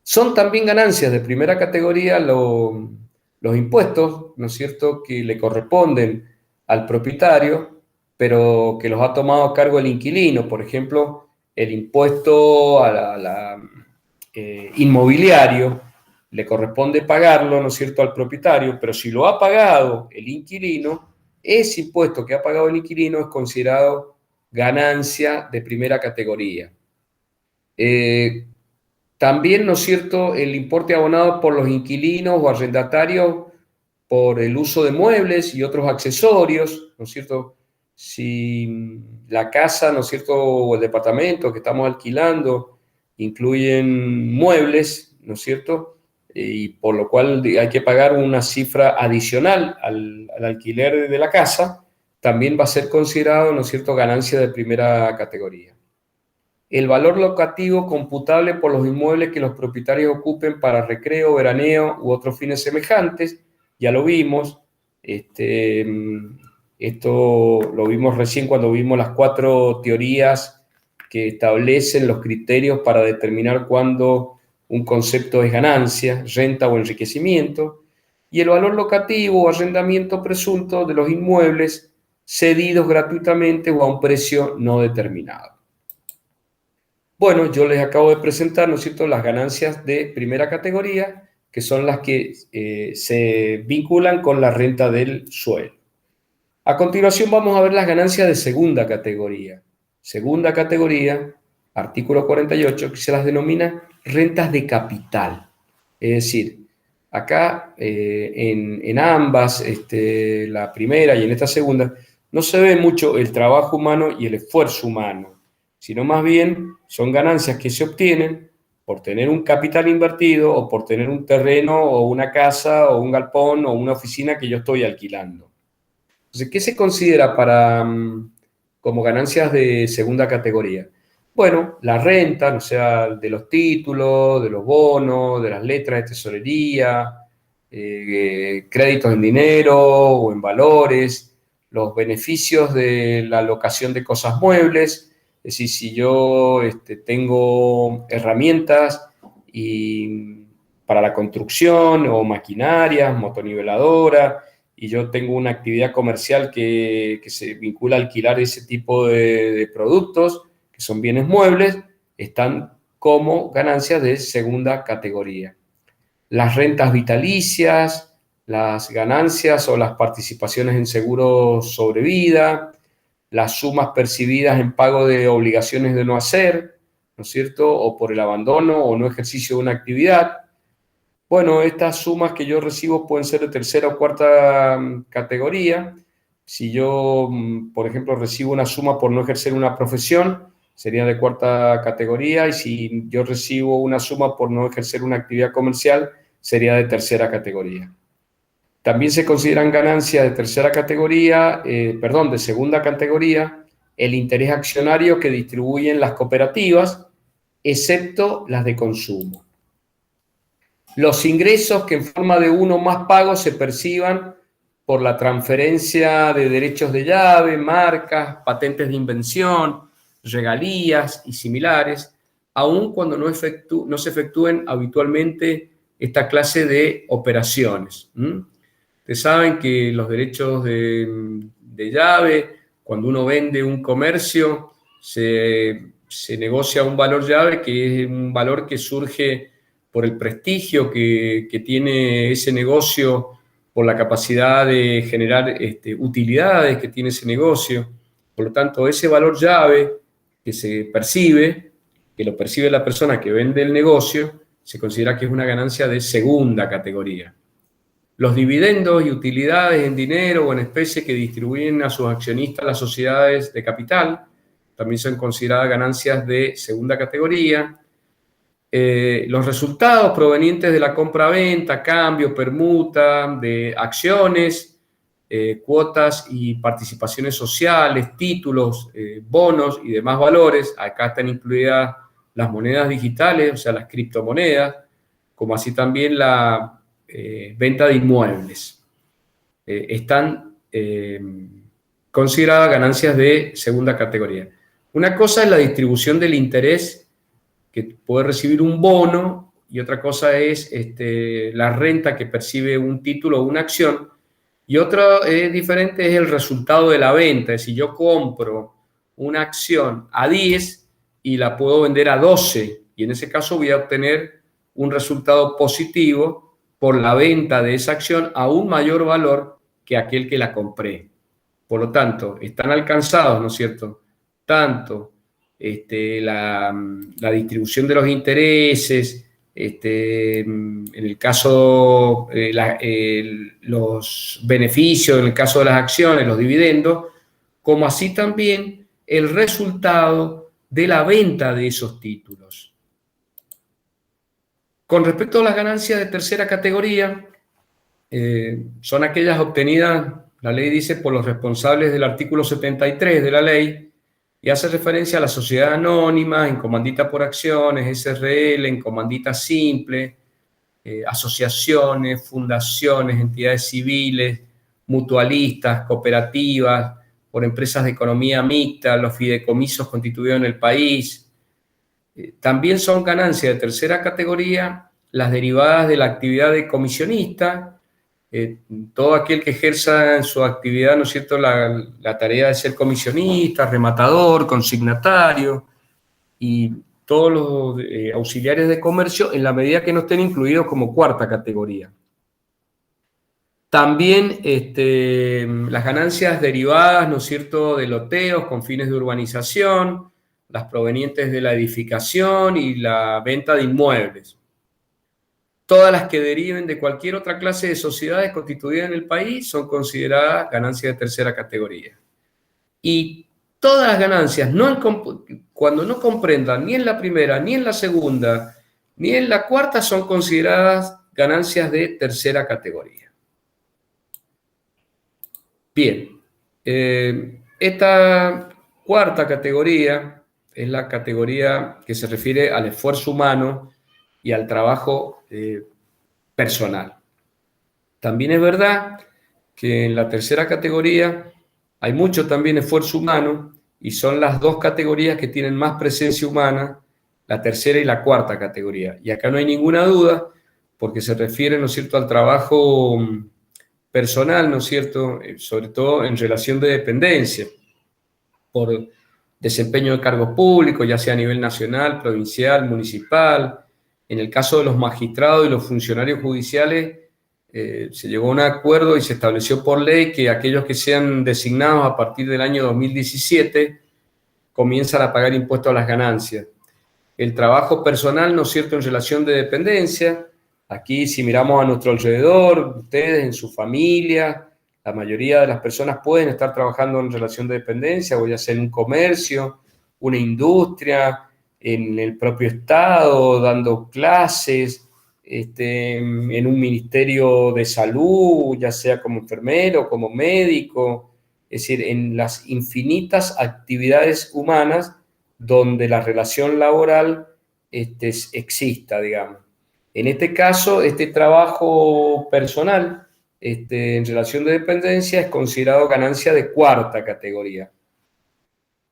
S1: Son también ganancias de primera categoría los impuestos, ¿no es cierto?, que le corresponden al propietario, pero que los ha tomado a cargo el inquilino. Por ejemplo, el impuesto inmobiliario le corresponde pagarlo, ¿no es cierto?, al propietario, pero si lo ha pagado el inquilino, ese impuesto que ha pagado el inquilino es considerado ganancia de primera categoría. También, ¿no es cierto?, el importe abonado por los inquilinos o arrendatarios por el uso de muebles y otros accesorios, ¿no es cierto?, Si la casa, ¿no es cierto?, o el departamento que estamos alquilando incluyen muebles, ¿no es cierto?, y por lo cual hay que pagar una cifra adicional al alquiler de la casa, también va a ser considerado, ¿no es cierto?, ganancia de primera categoría. El valor locativo computable por los inmuebles que los propietarios ocupen para recreo, veraneo u otros fines semejantes, ya lo vimos. Esto lo vimos recién cuando vimos las 4 teorías que establecen los criterios para determinar cuándo un concepto es ganancia, renta o enriquecimiento, y el valor locativo o arrendamiento presunto de los inmuebles cedidos gratuitamente o a un precio no determinado. Bueno, yo les acabo de presentar, ¿no es cierto?, las ganancias de primera categoría, que son las que se vinculan con la renta del suelo. A continuación vamos a ver las ganancias de segunda categoría. Segunda categoría, artículo 48, que se las denomina rentas de capital. Es decir, acá en ambas, la primera y en esta segunda, no se ve mucho el trabajo humano y el esfuerzo humano, sino más bien son ganancias que se obtienen por tener un capital invertido o por tener un terreno o una casa o un galpón o una oficina que yo estoy alquilando. Entonces, ¿qué se considera como ganancias de segunda categoría? Bueno, la renta, o sea, de los títulos, de los bonos, de las letras de tesorería, créditos en dinero o en valores, los beneficios de la locación de cosas muebles, es decir, si yo tengo herramientas para la construcción o maquinarias, motoniveladoras, y yo tengo una actividad comercial que se vincula a alquilar ese tipo de productos, que son bienes muebles, están como ganancias de segunda categoría. Las rentas vitalicias, las ganancias o las participaciones en seguros sobre vida, las sumas percibidas en pago de obligaciones de no hacer, ¿no es cierto?, o por el abandono o no ejercicio de una actividad. Bueno, estas sumas que yo recibo pueden ser de tercera o cuarta categoría. Si yo, por ejemplo, recibo una suma por no ejercer una profesión, sería de cuarta categoría, y si yo recibo una suma por no ejercer una actividad comercial, sería de tercera categoría. También se consideran ganancias de tercera categoría, de segunda categoría, el interés accionario que distribuyen las cooperativas, excepto las de consumo. Los ingresos que en forma de uno o más pagos se perciban por la transferencia de derechos de llave, marcas, patentes de invención, regalías y similares, aun cuando no se efectúen habitualmente esta clase de operaciones. Ustedes saben que los derechos de llave, cuando uno vende un comercio, se negocia un valor llave que es un valor que surge por el prestigio que tiene ese negocio, por la capacidad de generar utilidades que tiene ese negocio. Por lo tanto, ese valor llave que se percibe, que lo percibe la persona que vende el negocio, se considera que es una ganancia de segunda categoría. Los dividendos y utilidades en dinero o en especie que distribuyen a sus accionistas las sociedades de capital también son consideradas ganancias de segunda categoría. Los resultados provenientes de la compra-venta, cambio, permuta, de acciones, cuotas y participaciones sociales, títulos, bonos y demás valores. Acá están incluidas las monedas digitales, o sea, las criptomonedas, como así también la venta de inmuebles. Están consideradas ganancias de segunda categoría. Una cosa es la distribución del interés que puede recibir un bono, y otra cosa es la renta que percibe un título o una acción, y otra diferente es el resultado de la venta. Es decir, yo compro una acción a 10 y la puedo vender a 12, y en ese caso voy a obtener un resultado positivo por la venta de esa acción a un mayor valor que aquel que la compré. Por lo tanto, están alcanzados, ¿no es cierto?, tanto la distribución de los intereses, en el caso, los beneficios, en el caso de las acciones, los dividendos, como así también el resultado de la venta de esos títulos. Con respecto a las ganancias de tercera categoría, son aquellas obtenidas, la ley dice, por los responsables del artículo 73 de la ley, y hace referencia a la sociedad anónima, en comandita por acciones, SRL, en comandita simple, asociaciones, fundaciones, entidades civiles, mutualistas, cooperativas, por empresas de economía mixta, los fideicomisos constituidos en el país. También son ganancias de tercera categoría las derivadas de la actividad de comisionista, todo aquel que ejerza en su actividad, ¿no es cierto?, la tarea de ser comisionista, rematador, consignatario y todos los auxiliares de comercio en la medida que no estén incluidos como cuarta categoría. También las ganancias derivadas, ¿no es cierto?, de loteos con fines de urbanización, las provenientes de la edificación y la venta de inmuebles. Todas las que deriven de cualquier otra clase de sociedades constituidas en el país son consideradas ganancias de tercera categoría. Y todas las ganancias, cuando no comprendan ni en la primera, ni en la segunda, ni en la cuarta, son consideradas ganancias de tercera categoría. Bien, esta cuarta categoría es la categoría que se refiere al esfuerzo humano y al trabajo personal. También es verdad que en la tercera categoría hay mucho también esfuerzo humano y son las dos categorías que tienen más presencia humana, la tercera y la cuarta categoría. Y acá no hay ninguna duda porque se refiere, ¿no es cierto?, al trabajo personal, ¿no es cierto?, sobre todo en relación de dependencia, por desempeño de cargos públicos, ya sea a nivel nacional, provincial, municipal. En el caso de los magistrados y los funcionarios judiciales, se llegó a un acuerdo y se estableció por ley que aquellos que sean designados a partir del año 2017 comienzan a pagar impuestos a las ganancias. El trabajo personal, ¿no es cierto?, en relación de dependencia. Aquí, si miramos a nuestro alrededor, ustedes en su familia, la mayoría de las personas pueden estar trabajando en relación de dependencia, o ya sea en un comercio, una industria, en el propio Estado, dando clases, en un ministerio de salud, ya sea como enfermero, como médico, es decir, en las infinitas actividades humanas donde la relación laboral exista, digamos. En este caso, este trabajo personal en relación de dependencia es considerado ganancia de cuarta categoría.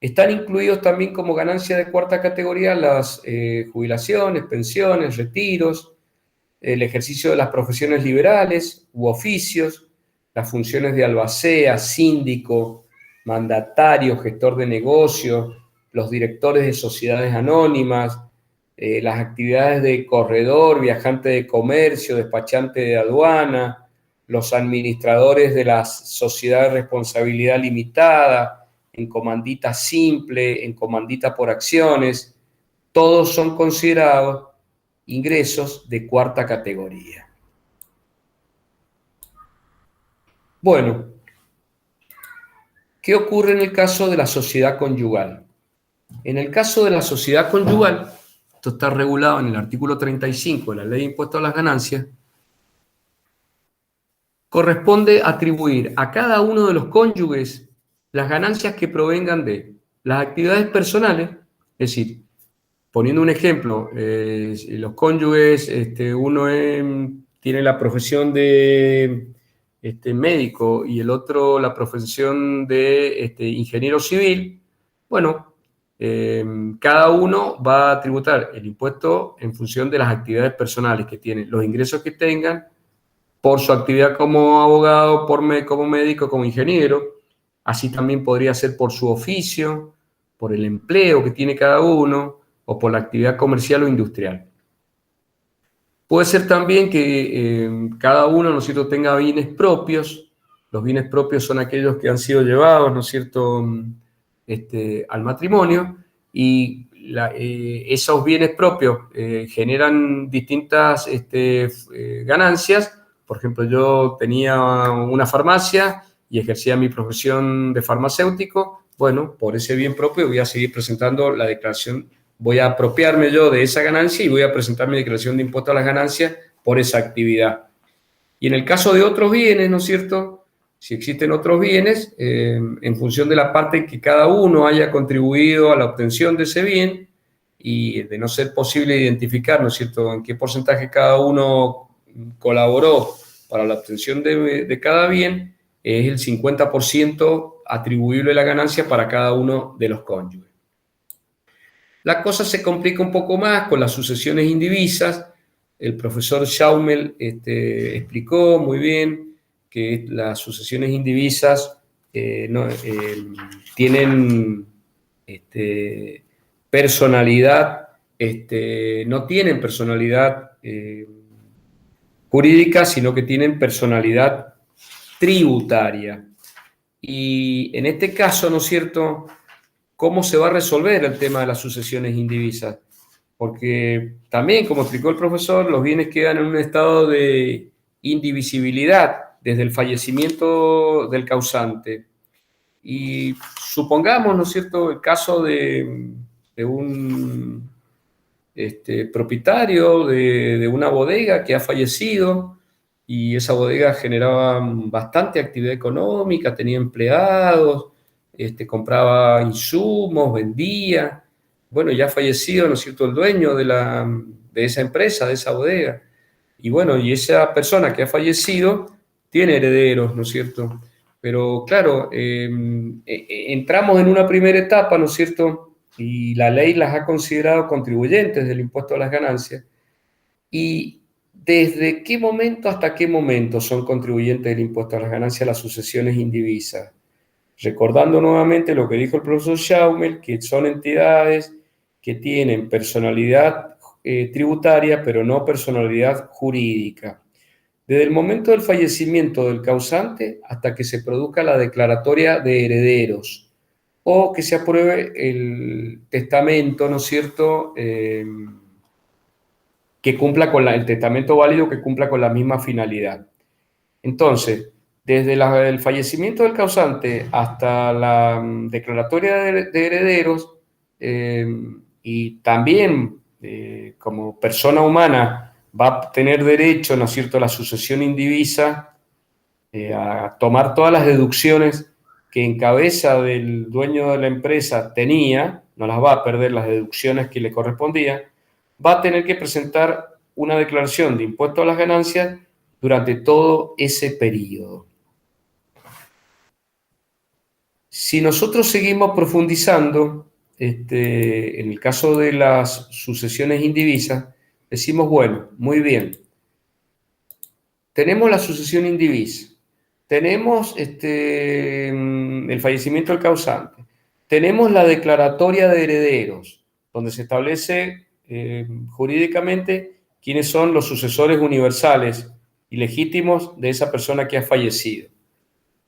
S1: Están incluidos también como ganancia de cuarta categoría las jubilaciones, pensiones, retiros, el ejercicio de las profesiones liberales u oficios, las funciones de albacea, síndico, mandatario, gestor de negocios, los directores de sociedades anónimas, las actividades de corredor, viajante de comercio, despachante de aduana, los administradores de las sociedades de responsabilidad limitada, en comandita simple, en comandita por acciones, todos son considerados ingresos de cuarta categoría. Bueno, ¿qué ocurre en el caso de la sociedad conyugal? En el caso de la sociedad conyugal, esto está regulado en el artículo 35 de la Ley de Impuesto a las Ganancias, corresponde atribuir a cada uno de los cónyuges las ganancias que provengan de las actividades personales, es decir, poniendo un ejemplo, los cónyuges, uno tiene la profesión de médico y el otro la profesión de ingeniero civil, bueno, cada uno va a tributar el impuesto en función de las actividades personales que tienen, los ingresos que tengan por su actividad como abogado, como médico, como ingeniero. Así también podría ser por su oficio, por el empleo que tiene cada uno o por la actividad comercial o industrial. Puede ser también que cada uno, ¿no es cierto?, tenga bienes propios. Los bienes propios son aquellos que han sido llevados, ¿no es cierto?, al matrimonio, y esos bienes propios generan distintas ganancias. Por ejemplo, yo tenía una farmacia y ejercía mi profesión de farmacéutico, bueno, por ese bien propio voy a seguir presentando la declaración, voy a apropiarme yo de esa ganancia y voy a presentar mi declaración de impuesto a las ganancias por esa actividad. Y en el caso de otros bienes, ¿no es cierto? Si existen otros bienes, en función de la parte en que cada uno haya contribuido a la obtención de ese bien y de no ser posible identificar, ¿no es cierto?, en qué porcentaje cada uno colaboró para la obtención de cada bien, es el 50% atribuible a la ganancia para cada uno de los cónyuges. La cosa se complica un poco más con las sucesiones indivisas. El profesor Schaumel explicó muy bien que las sucesiones indivisas tienen personalidad, no tienen personalidad jurídica, sino que tienen personalidad tributaria. Y en este caso, ¿no es cierto?, ¿cómo se va a resolver el tema de las sucesiones indivisas? Porque también, como explicó el profesor, los bienes quedan en un estado de indivisibilidad desde el fallecimiento del causante. Y supongamos, ¿no es cierto?, el caso de un propietario de una bodega que ha fallecido y esa bodega generaba bastante actividad económica, tenía empleados, compraba insumos, vendía. Bueno, ya ha fallecido, ¿no es cierto?, el dueño de esa empresa, de esa bodega. Y bueno, y esa persona que ha fallecido tiene herederos, ¿no es cierto? Pero claro, entramos en una primera etapa, ¿no es cierto?, y la ley las ha considerado contribuyentes del impuesto a las ganancias. ¿Y desde qué momento hasta qué momento son contribuyentes del impuesto a las ganancias las sucesiones indivisas? Recordando nuevamente lo que dijo el profesor Schaumel, que son entidades que tienen personalidad tributaria, pero no personalidad jurídica. Desde el momento del fallecimiento del causante hasta que se produzca la declaratoria de herederos o que se apruebe el testamento, ¿no es cierto?, que cumpla con el testamento válido que cumpla con la misma finalidad. Entonces, desde el fallecimiento del causante hasta la declaratoria de herederos, y también como persona humana va a tener derecho, ¿no es cierto?, a la sucesión indivisa, a tomar todas las deducciones que en cabeza del dueño de la empresa tenía, no las va a perder las deducciones que le correspondían, va a tener que presentar una declaración de impuesto a las ganancias durante todo ese periodo. Si nosotros seguimos profundizando, en el caso de las sucesiones indivisas, decimos, bueno, muy bien, tenemos la sucesión indivisa, tenemos el fallecimiento del causante, tenemos la declaratoria de herederos, donde se establece jurídicamente quiénes son los sucesores universales y legítimos de esa persona que ha fallecido.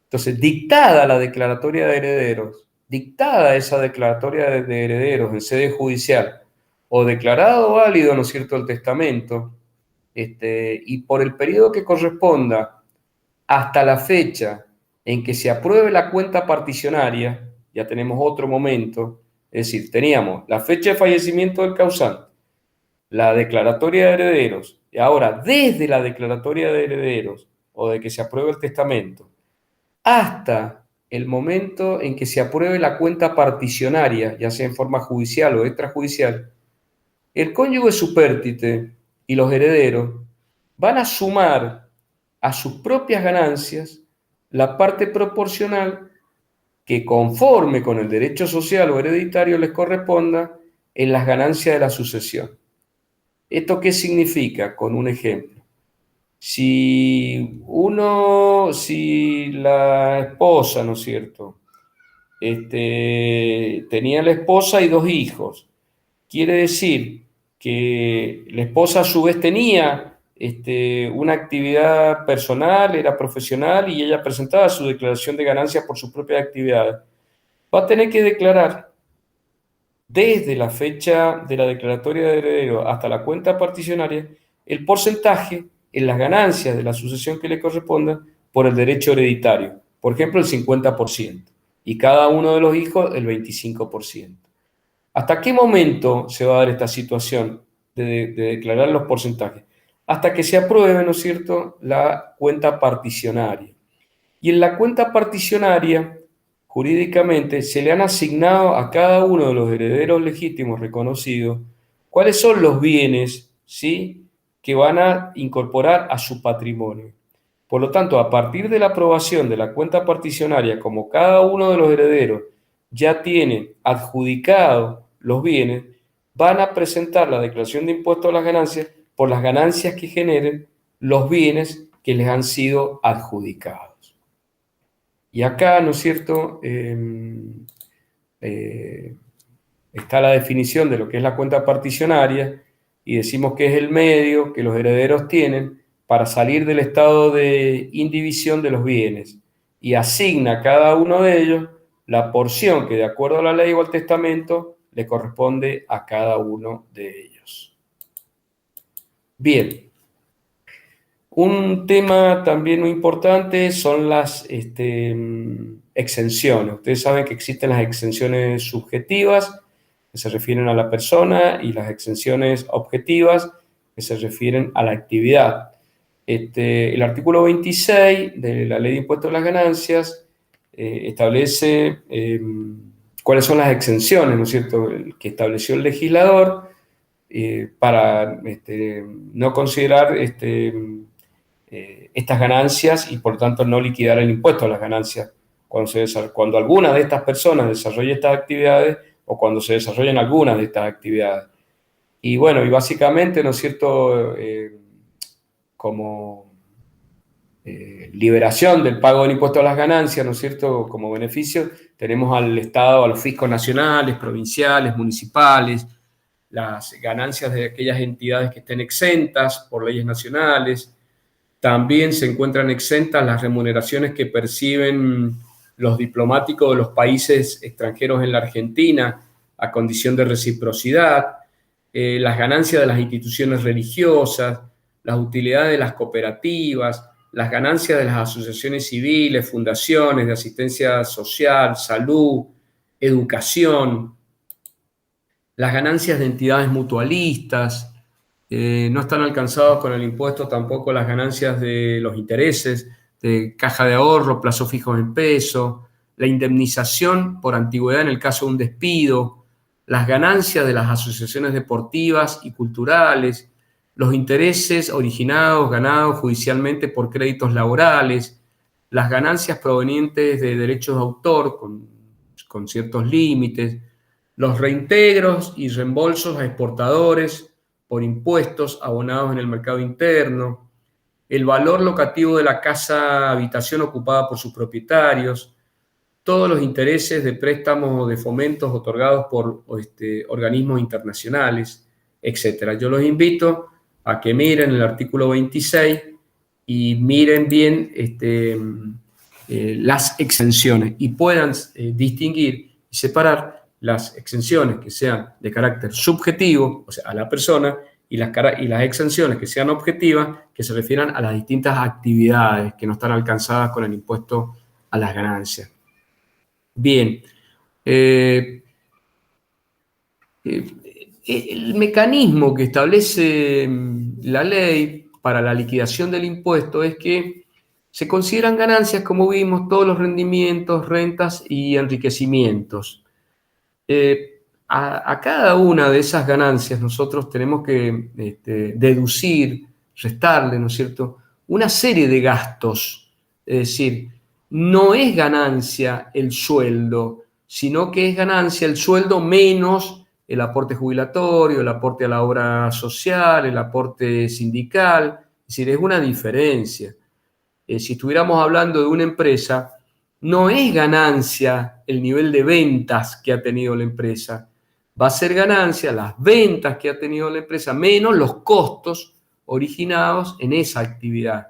S1: Entonces, dictada la declaratoria de herederos, dictada esa declaratoria de herederos en sede judicial, o declarado válido, ¿no es cierto?, el testamento, y por el periodo que corresponda hasta la fecha en que se apruebe la cuenta particionaria, ya tenemos otro momento, es decir, teníamos la fecha de fallecimiento del causante, la declaratoria de herederos, y ahora desde la declaratoria de herederos o de que se apruebe el testamento, hasta el momento en que se apruebe la cuenta particionaria, ya sea en forma judicial o extrajudicial, el cónyuge supérstite y los herederos van a sumar a sus propias ganancias la parte proporcional que conforme con el derecho social o hereditario les corresponda en las ganancias de la sucesión. ¿Esto qué significa? Con un ejemplo. Si la esposa, ¿no es cierto?, tenía la esposa y 2 hijos, quiere decir que la esposa a su vez tenía una actividad personal, era profesional y ella presentaba su declaración de ganancias por sus propias actividades. Va a tener que declarar desde la fecha de la declaratoria de heredero hasta la cuenta particionaria el porcentaje en las ganancias de la sucesión que le corresponda por el derecho hereditario. por ejemplo, el 50%, y cada uno de los hijos el 25%. ¿Hasta qué momento se va a dar esta situación de declarar los porcentajes? Hasta que se apruebe, ¿no es cierto?, la cuenta particionaria. Y en la cuenta particionaria, jurídicamente, se le han asignado a cada uno de los herederos legítimos reconocidos cuáles son los bienes, ¿sí?, que van a incorporar a su patrimonio. Por lo tanto, a partir de la aprobación de la cuenta particionaria, como cada uno de los herederos ya tiene adjudicado los bienes, van a presentar la declaración de impuesto a las ganancias por las ganancias que generen los bienes que les han sido adjudicados. Y acá, ¿no es cierto?, está la definición de lo que es la cuenta particionaria, y decimos que es el medio que los herederos tienen para salir del estado de indivisión de los bienes, y asigna a cada uno de ellos la porción que, de acuerdo a la ley o al testamento, le corresponde a cada uno de ellos. Bien. Un tema también muy importante son las exenciones. Ustedes saben que existen las exenciones subjetivas, que se refieren a la persona, y las exenciones objetivas, que se refieren a la actividad. El artículo 26 de la Ley de Impuestos a las Ganancias establece cuáles son las exenciones, ¿no es cierto?, que estableció el legislador para no considerar estas ganancias, y por tanto no liquidar el impuesto a las ganancias cuando alguna de estas personas desarrolle estas actividades, o cuando se desarrollen algunas de estas actividades. Y bueno, y básicamente, ¿no es cierto?, como liberación del pago del impuesto a las ganancias, ¿no es cierto?, como beneficio, tenemos al Estado, a los fiscos nacionales, provinciales, municipales, las ganancias de aquellas entidades que estén exentas por leyes nacionales. También se encuentran exentas las remuneraciones que perciben los diplomáticos de los países extranjeros en la Argentina, a condición de reciprocidad, las ganancias de las instituciones religiosas, las utilidades de las cooperativas, las ganancias de las asociaciones civiles, fundaciones de asistencia social, salud, educación, las ganancias de entidades mutualistas. No están alcanzados con el impuesto tampoco las ganancias de los intereses de caja de ahorro, plazos fijos en peso, la indemnización por antigüedad en el caso de un despido, las ganancias de las asociaciones deportivas y culturales, los intereses originados, ganados judicialmente por créditos laborales, las ganancias provenientes de derechos de autor con ciertos límites, los reintegros y reembolsos a exportadores por impuestos abonados en el mercado interno, el valor locativo de la casa habitación ocupada por sus propietarios, todos los intereses de préstamos o de fomentos otorgados por organismos internacionales, etc. Yo los invito a que miren el artículo 26 y miren bien las exenciones, y puedan distinguir y separar las exenciones que sean de carácter subjetivo, o sea, a la persona, y las exenciones que sean objetivas, que se refieran a las distintas actividades que no están alcanzadas con el impuesto a las ganancias. Bien. El mecanismo que establece la ley para la liquidación del impuesto es que se consideran ganancias, como vimos, todos los rendimientos, rentas y enriquecimientos. A cada una de esas ganancias nosotros tenemos que deducir, restarle, ¿no es cierto?, una serie de gastos. Es decir, no es ganancia el sueldo, sino que es ganancia el sueldo menos el aporte jubilatorio, el aporte a la obra social, el aporte sindical. Es decir, es una diferencia. Si estuviéramos hablando de una empresa, no es ganancia el nivel de ventas que ha tenido la empresa. Va a ser ganancia las ventas que ha tenido la empresa menos los costos originados en esa actividad.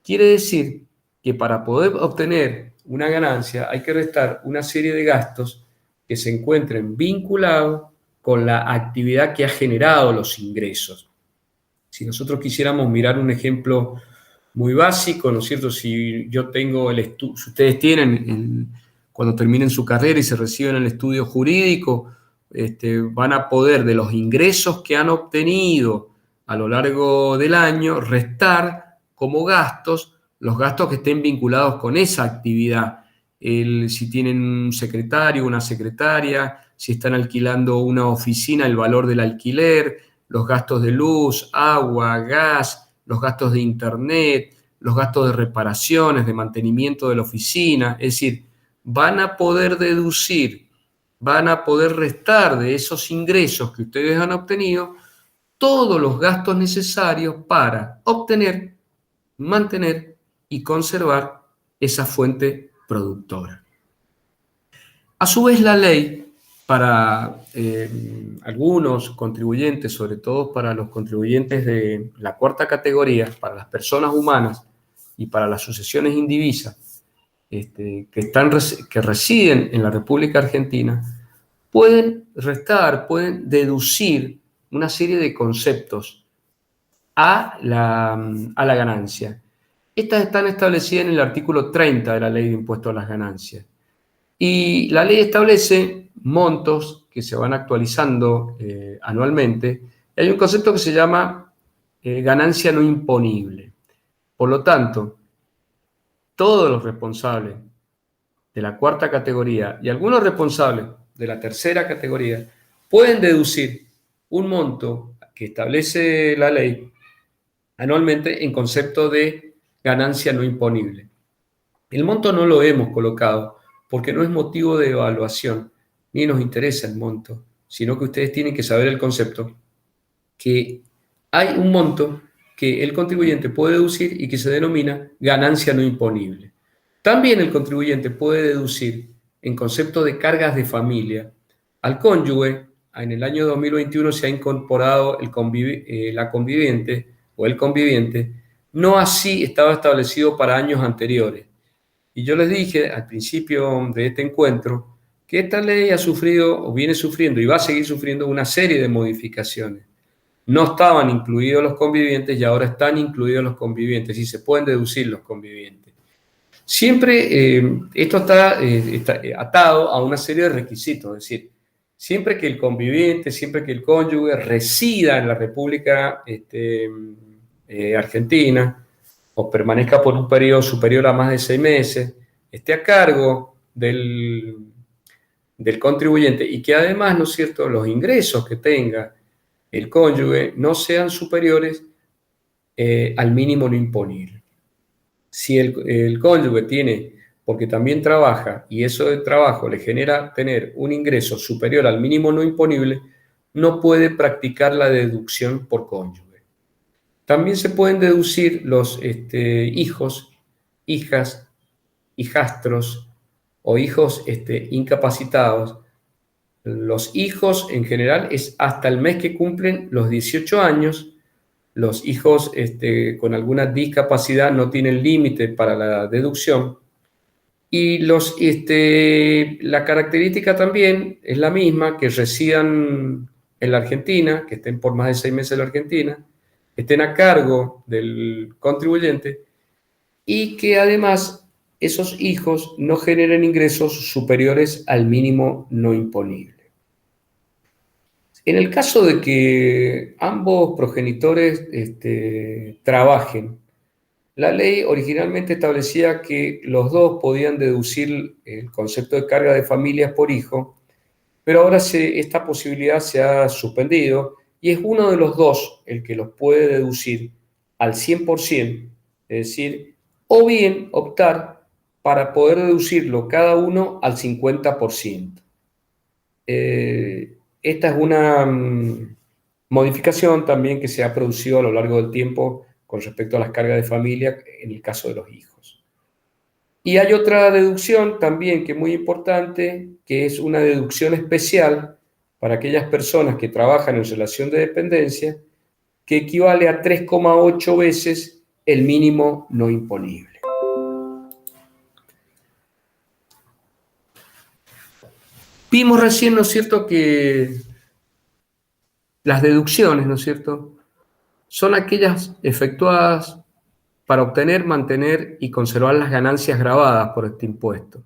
S1: Quiere decir que para poder obtener una ganancia hay que restar una serie de gastos que se encuentren vinculados con la actividad que ha generado los ingresos. Si nosotros quisiéramos mirar un ejemplo muy básico, ¿no es cierto? Si yo tengo si ustedes tienen, cuando terminen su carrera y se reciben en el estudio jurídico, van a poder de los ingresos que han obtenido a lo largo del año restar como gastos los gastos que estén vinculados con esa actividad. Si tienen un secretario, una secretaria, si están alquilando una oficina, el valor del alquiler, los gastos de luz, agua, gas, los gastos de internet, los gastos de reparaciones, de mantenimiento de la oficina. Es decir, van a poder deducir, van a poder restar de esos ingresos que ustedes han obtenido todos los gastos necesarios para obtener, mantener y conservar esa fuente productora. A su vez, la ley para algunos contribuyentes, sobre todo para los contribuyentes de la cuarta categoría, para las personas humanas y para las sucesiones indivisas que residen en la República Argentina, pueden restar, pueden deducir una serie de conceptos a la ganancia. Estas están establecidas en el artículo 30 de la Ley de Impuesto a las Ganancias. Y la ley establece montos que se van actualizando anualmente. Y hay un concepto que se llama ganancia no imponible. Por lo tanto, todos los responsables de la cuarta categoría y algunos responsables de la tercera categoría pueden deducir un monto que establece la ley anualmente en concepto de ganancia no imponible. El monto no lo hemos colocado porque no es motivo de evaluación, ni nos interesa el monto, sino que ustedes tienen que saber el concepto, que hay un monto que el contribuyente puede deducir y que se denomina ganancia no imponible. También el contribuyente puede deducir en concepto de cargas de familia. Al cónyuge, en el año 2021 se ha incorporado la conviviente o el conviviente, no así estaba establecido para años anteriores. Y yo les dije al principio de este encuentro que esta ley ha sufrido o viene sufriendo y va a seguir sufriendo una serie de modificaciones. No estaban incluidos los convivientes y ahora están incluidos los convivientes y se pueden deducir los convivientes. Siempre esto está atado a una serie de requisitos, es decir, siempre que el conviviente, siempre que el cónyuge resida en la República Argentina o permanezca por un periodo superior a más de 6 meses, esté a cargo del contribuyente y que además, ¿no es cierto?, los ingresos que tenga el cónyuge no sean superiores al mínimo no imponible. Si el cónyuge tiene, porque también trabaja, y eso de trabajo le genera tener un ingreso superior al mínimo no imponible, no puede practicar la deducción por cónyuge. También se pueden deducir los hijos, hijas, hijastros o hijos incapacitados. Los hijos en general es hasta el mes que cumplen los 18 años. Los hijos con alguna discapacidad no tienen límite para la deducción. Y la característica también es la misma, que residan en la Argentina, que estén por más de 6 meses en la Argentina, estén a cargo del contribuyente y que además esos hijos no generen ingresos superiores al mínimo no imponible. En el caso de que ambos progenitores trabajen, la ley originalmente establecía que los dos podían deducir el concepto de carga de familias por hijo, pero ahora esta posibilidad se ha suspendido y es uno de los dos el que los puede deducir al 100%, es decir, o bien optar para poder deducirlo cada uno al 50%. Esta es una modificación también que se ha producido a lo largo del tiempo con respecto a las cargas de familia en el caso de los hijos. Y hay otra deducción también que es muy importante, que es una deducción especial para aquellas personas que trabajan en relación de dependencia, que equivale a 3,8 veces el mínimo no imponible. Vimos recién, ¿no es cierto?, que las deducciones, ¿no es cierto?, son aquellas efectuadas para obtener, mantener y conservar las ganancias gravadas por este impuesto,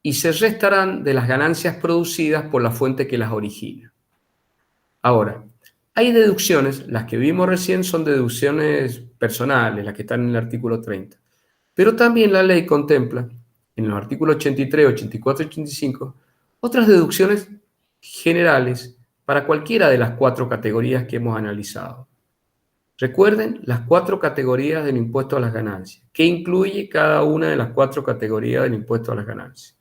S1: y se restarán de las ganancias producidas por la fuente que las origina. Ahora, hay deducciones, las que vimos recién son deducciones personales, las que están en el artículo 30, pero también la ley contempla, en los artículos 83, 84 y 85, otras deducciones generales para cualquiera de las 4 categorías que hemos analizado. Recuerden las 4 categorías del impuesto a las ganancias. ¿Qué incluye cada una de las 4 categorías del impuesto a las ganancias?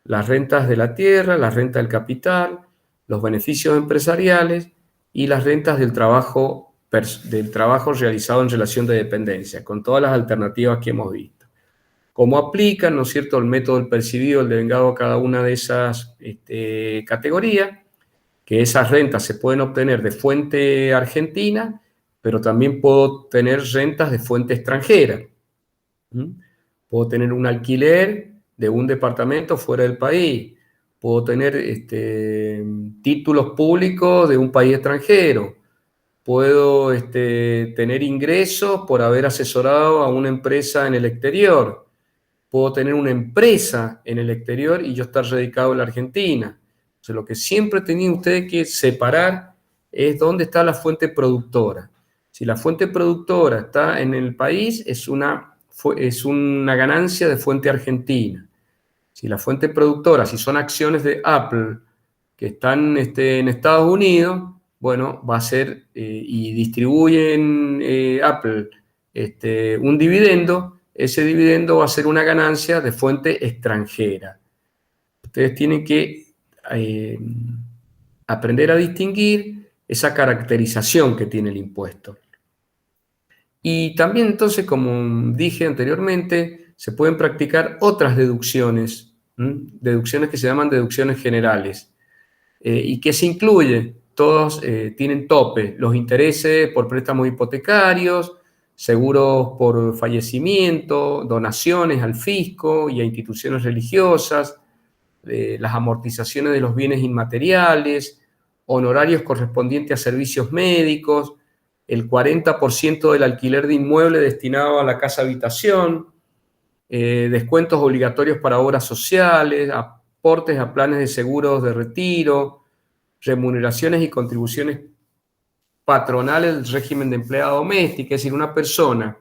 S1: Las rentas de la tierra, la renta del capital, los beneficios empresariales y las rentas del trabajo realizado en relación de dependencia, con todas las alternativas que hemos visto. ¿Cómo aplican, no es cierto, el método del percibido, el devengado a cada una de esas categorías? Que esas rentas se pueden obtener de fuente argentina, pero también puedo tener rentas de fuente extranjera. Puedo tener un alquiler de un departamento fuera del país. Puedo tener títulos públicos de un país extranjero. Puedo tener ingresos por haber asesorado a una empresa en el exterior. Puedo tener una empresa en el exterior y yo estar radicado en la Argentina. O sea, lo que siempre tenían ustedes que separar es dónde está la fuente productora. Si la fuente productora está en el país, es una ganancia de fuente argentina. Si la fuente productora, si son acciones de Apple que están en Estados Unidos, bueno, va a ser, y distribuyen Apple un dividendo, ese dividendo va a ser una ganancia de fuente extranjera. Ustedes tienen que aprender a distinguir esa caracterización que tiene el impuesto. Y también entonces, como dije anteriormente, se pueden practicar otras deducciones, deducciones que se llaman deducciones generales, y que se incluyen, todos tienen tope, los intereses por préstamos hipotecarios, seguros por fallecimiento, donaciones al fisco y a instituciones religiosas, las amortizaciones de los bienes inmateriales, honorarios correspondientes a servicios médicos, el 40% del alquiler de inmueble destinado a la casa habitación, descuentos obligatorios para obras sociales, aportes a planes de seguros de retiro, remuneraciones y contribuciones patronales del régimen de empleada doméstica. Es decir, una persona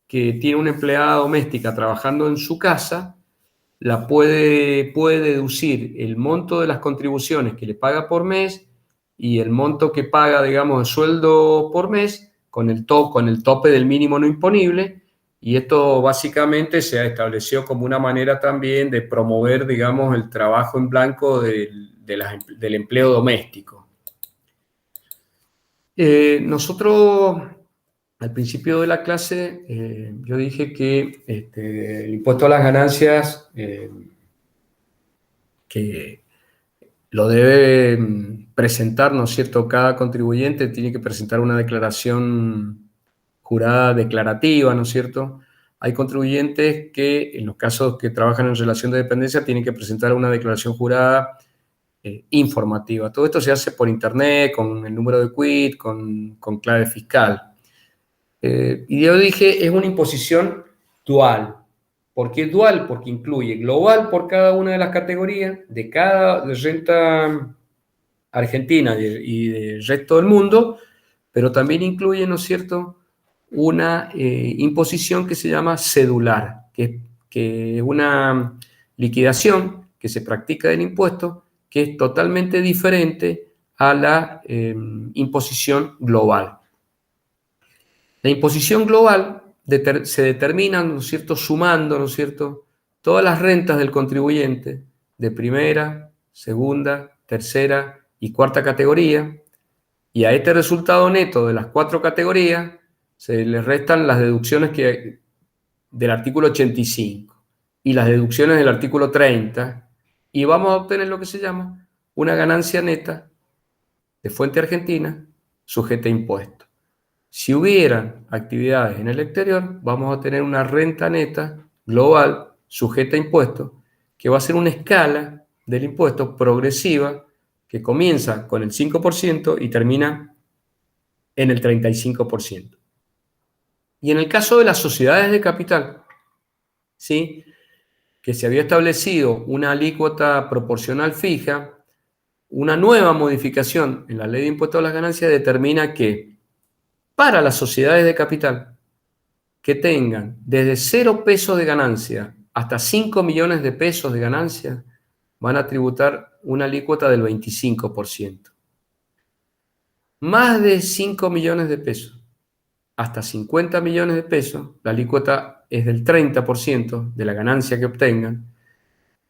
S1: que tiene una empleada doméstica trabajando en su casa, puede deducir el monto de las contribuciones que le paga por mes y el monto que paga, digamos, de sueldo por mes con el tope del mínimo no imponible, y esto básicamente se estableció como una manera también de promover, digamos, el trabajo en blanco del empleo doméstico. Nosotros, al principio de la clase, yo dije que el impuesto a las ganancias, que lo debe presentar, ¿no es cierto? Cada contribuyente tiene que presentar una declaración jurada declarativa, ¿no es cierto? Hay contribuyentes que, en los casos que trabajan en relación de dependencia, tienen que presentar una declaración jurada informativa. Todo esto se hace por internet, con el número de quit, con clave fiscal. Y yo dije, es una imposición dual. ¿Por qué dual? Porque incluye global por cada una de las categorías, de renta argentina y del resto del mundo, pero también incluye, ¿no es cierto?, una imposición que se llama cedular, que es una liquidación que se practica del impuesto, que es totalmente diferente a la imposición global. La imposición global se determina, ¿no es cierto?, sumando, ¿no es cierto?, todas las rentas del contribuyente de primera, segunda, tercera y cuarta categoría, y a este resultado neto de las 4 categorías se le restan las deducciones del artículo 85 y las deducciones del artículo 30, y vamos a obtener lo que se llama una ganancia neta de fuente argentina sujeta a impuestos. Si hubieran actividades en el exterior, vamos a tener una renta neta global sujeta a impuestos, que va a ser una escala del impuesto progresiva que comienza con el 5% y termina en el 35%. Y en el caso de las sociedades de capital, ¿sí?, que se había establecido una alícuota proporcional fija, una nueva modificación en la ley de impuesto a las ganancias determina que para las sociedades de capital que tengan desde 0 pesos de ganancia hasta 5 millones de pesos de ganancia, van a tributar una alícuota del 25%. Más de 5 millones de pesos hasta 50 millones de pesos, la alícuota es del 30% de la ganancia que obtengan.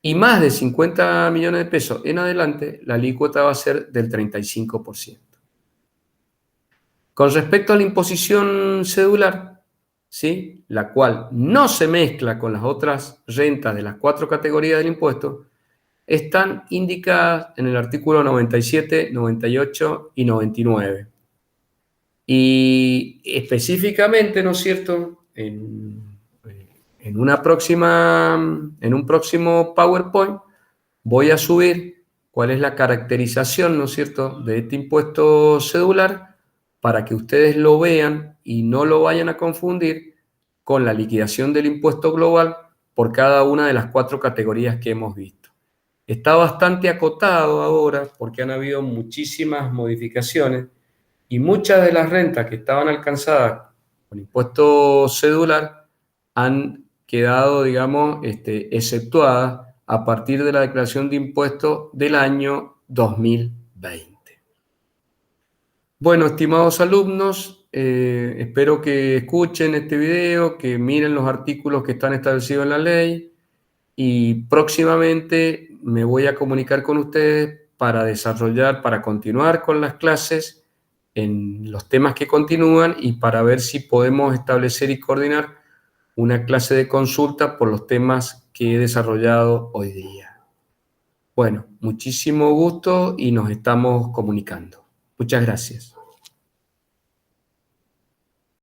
S1: Y más de 50 millones de pesos en adelante, la alícuota va a ser del 35%. Con respecto a la imposición cedular, ¿sí?, la cual no se mezcla con las otras rentas de las 4 categorías del impuesto, están indicadas en el artículo 97, 98 y 99. Y específicamente, ¿no es cierto?, en un próximo PowerPoint voy a subir cuál es la caracterización, ¿no es cierto?, de este impuesto cedular para que ustedes lo vean y no lo vayan a confundir con la liquidación del impuesto global por cada una de las 4 categorías que hemos visto. Está bastante acotado ahora porque han habido muchísimas modificaciones y muchas de las rentas que estaban alcanzadas con impuesto cedular han quedado, digamos, exceptuadas a partir de la declaración de impuestos del año 2020. Bueno, estimados alumnos, espero que escuchen este video, que miren los artículos que están establecidos en la ley y próximamente me voy a comunicar con ustedes para continuar con las clases en los temas que continúan y para ver si podemos establecer y coordinar una clase de consulta por los temas que he desarrollado hoy día. Bueno, muchísimo gusto y nos estamos comunicando. Muchas gracias.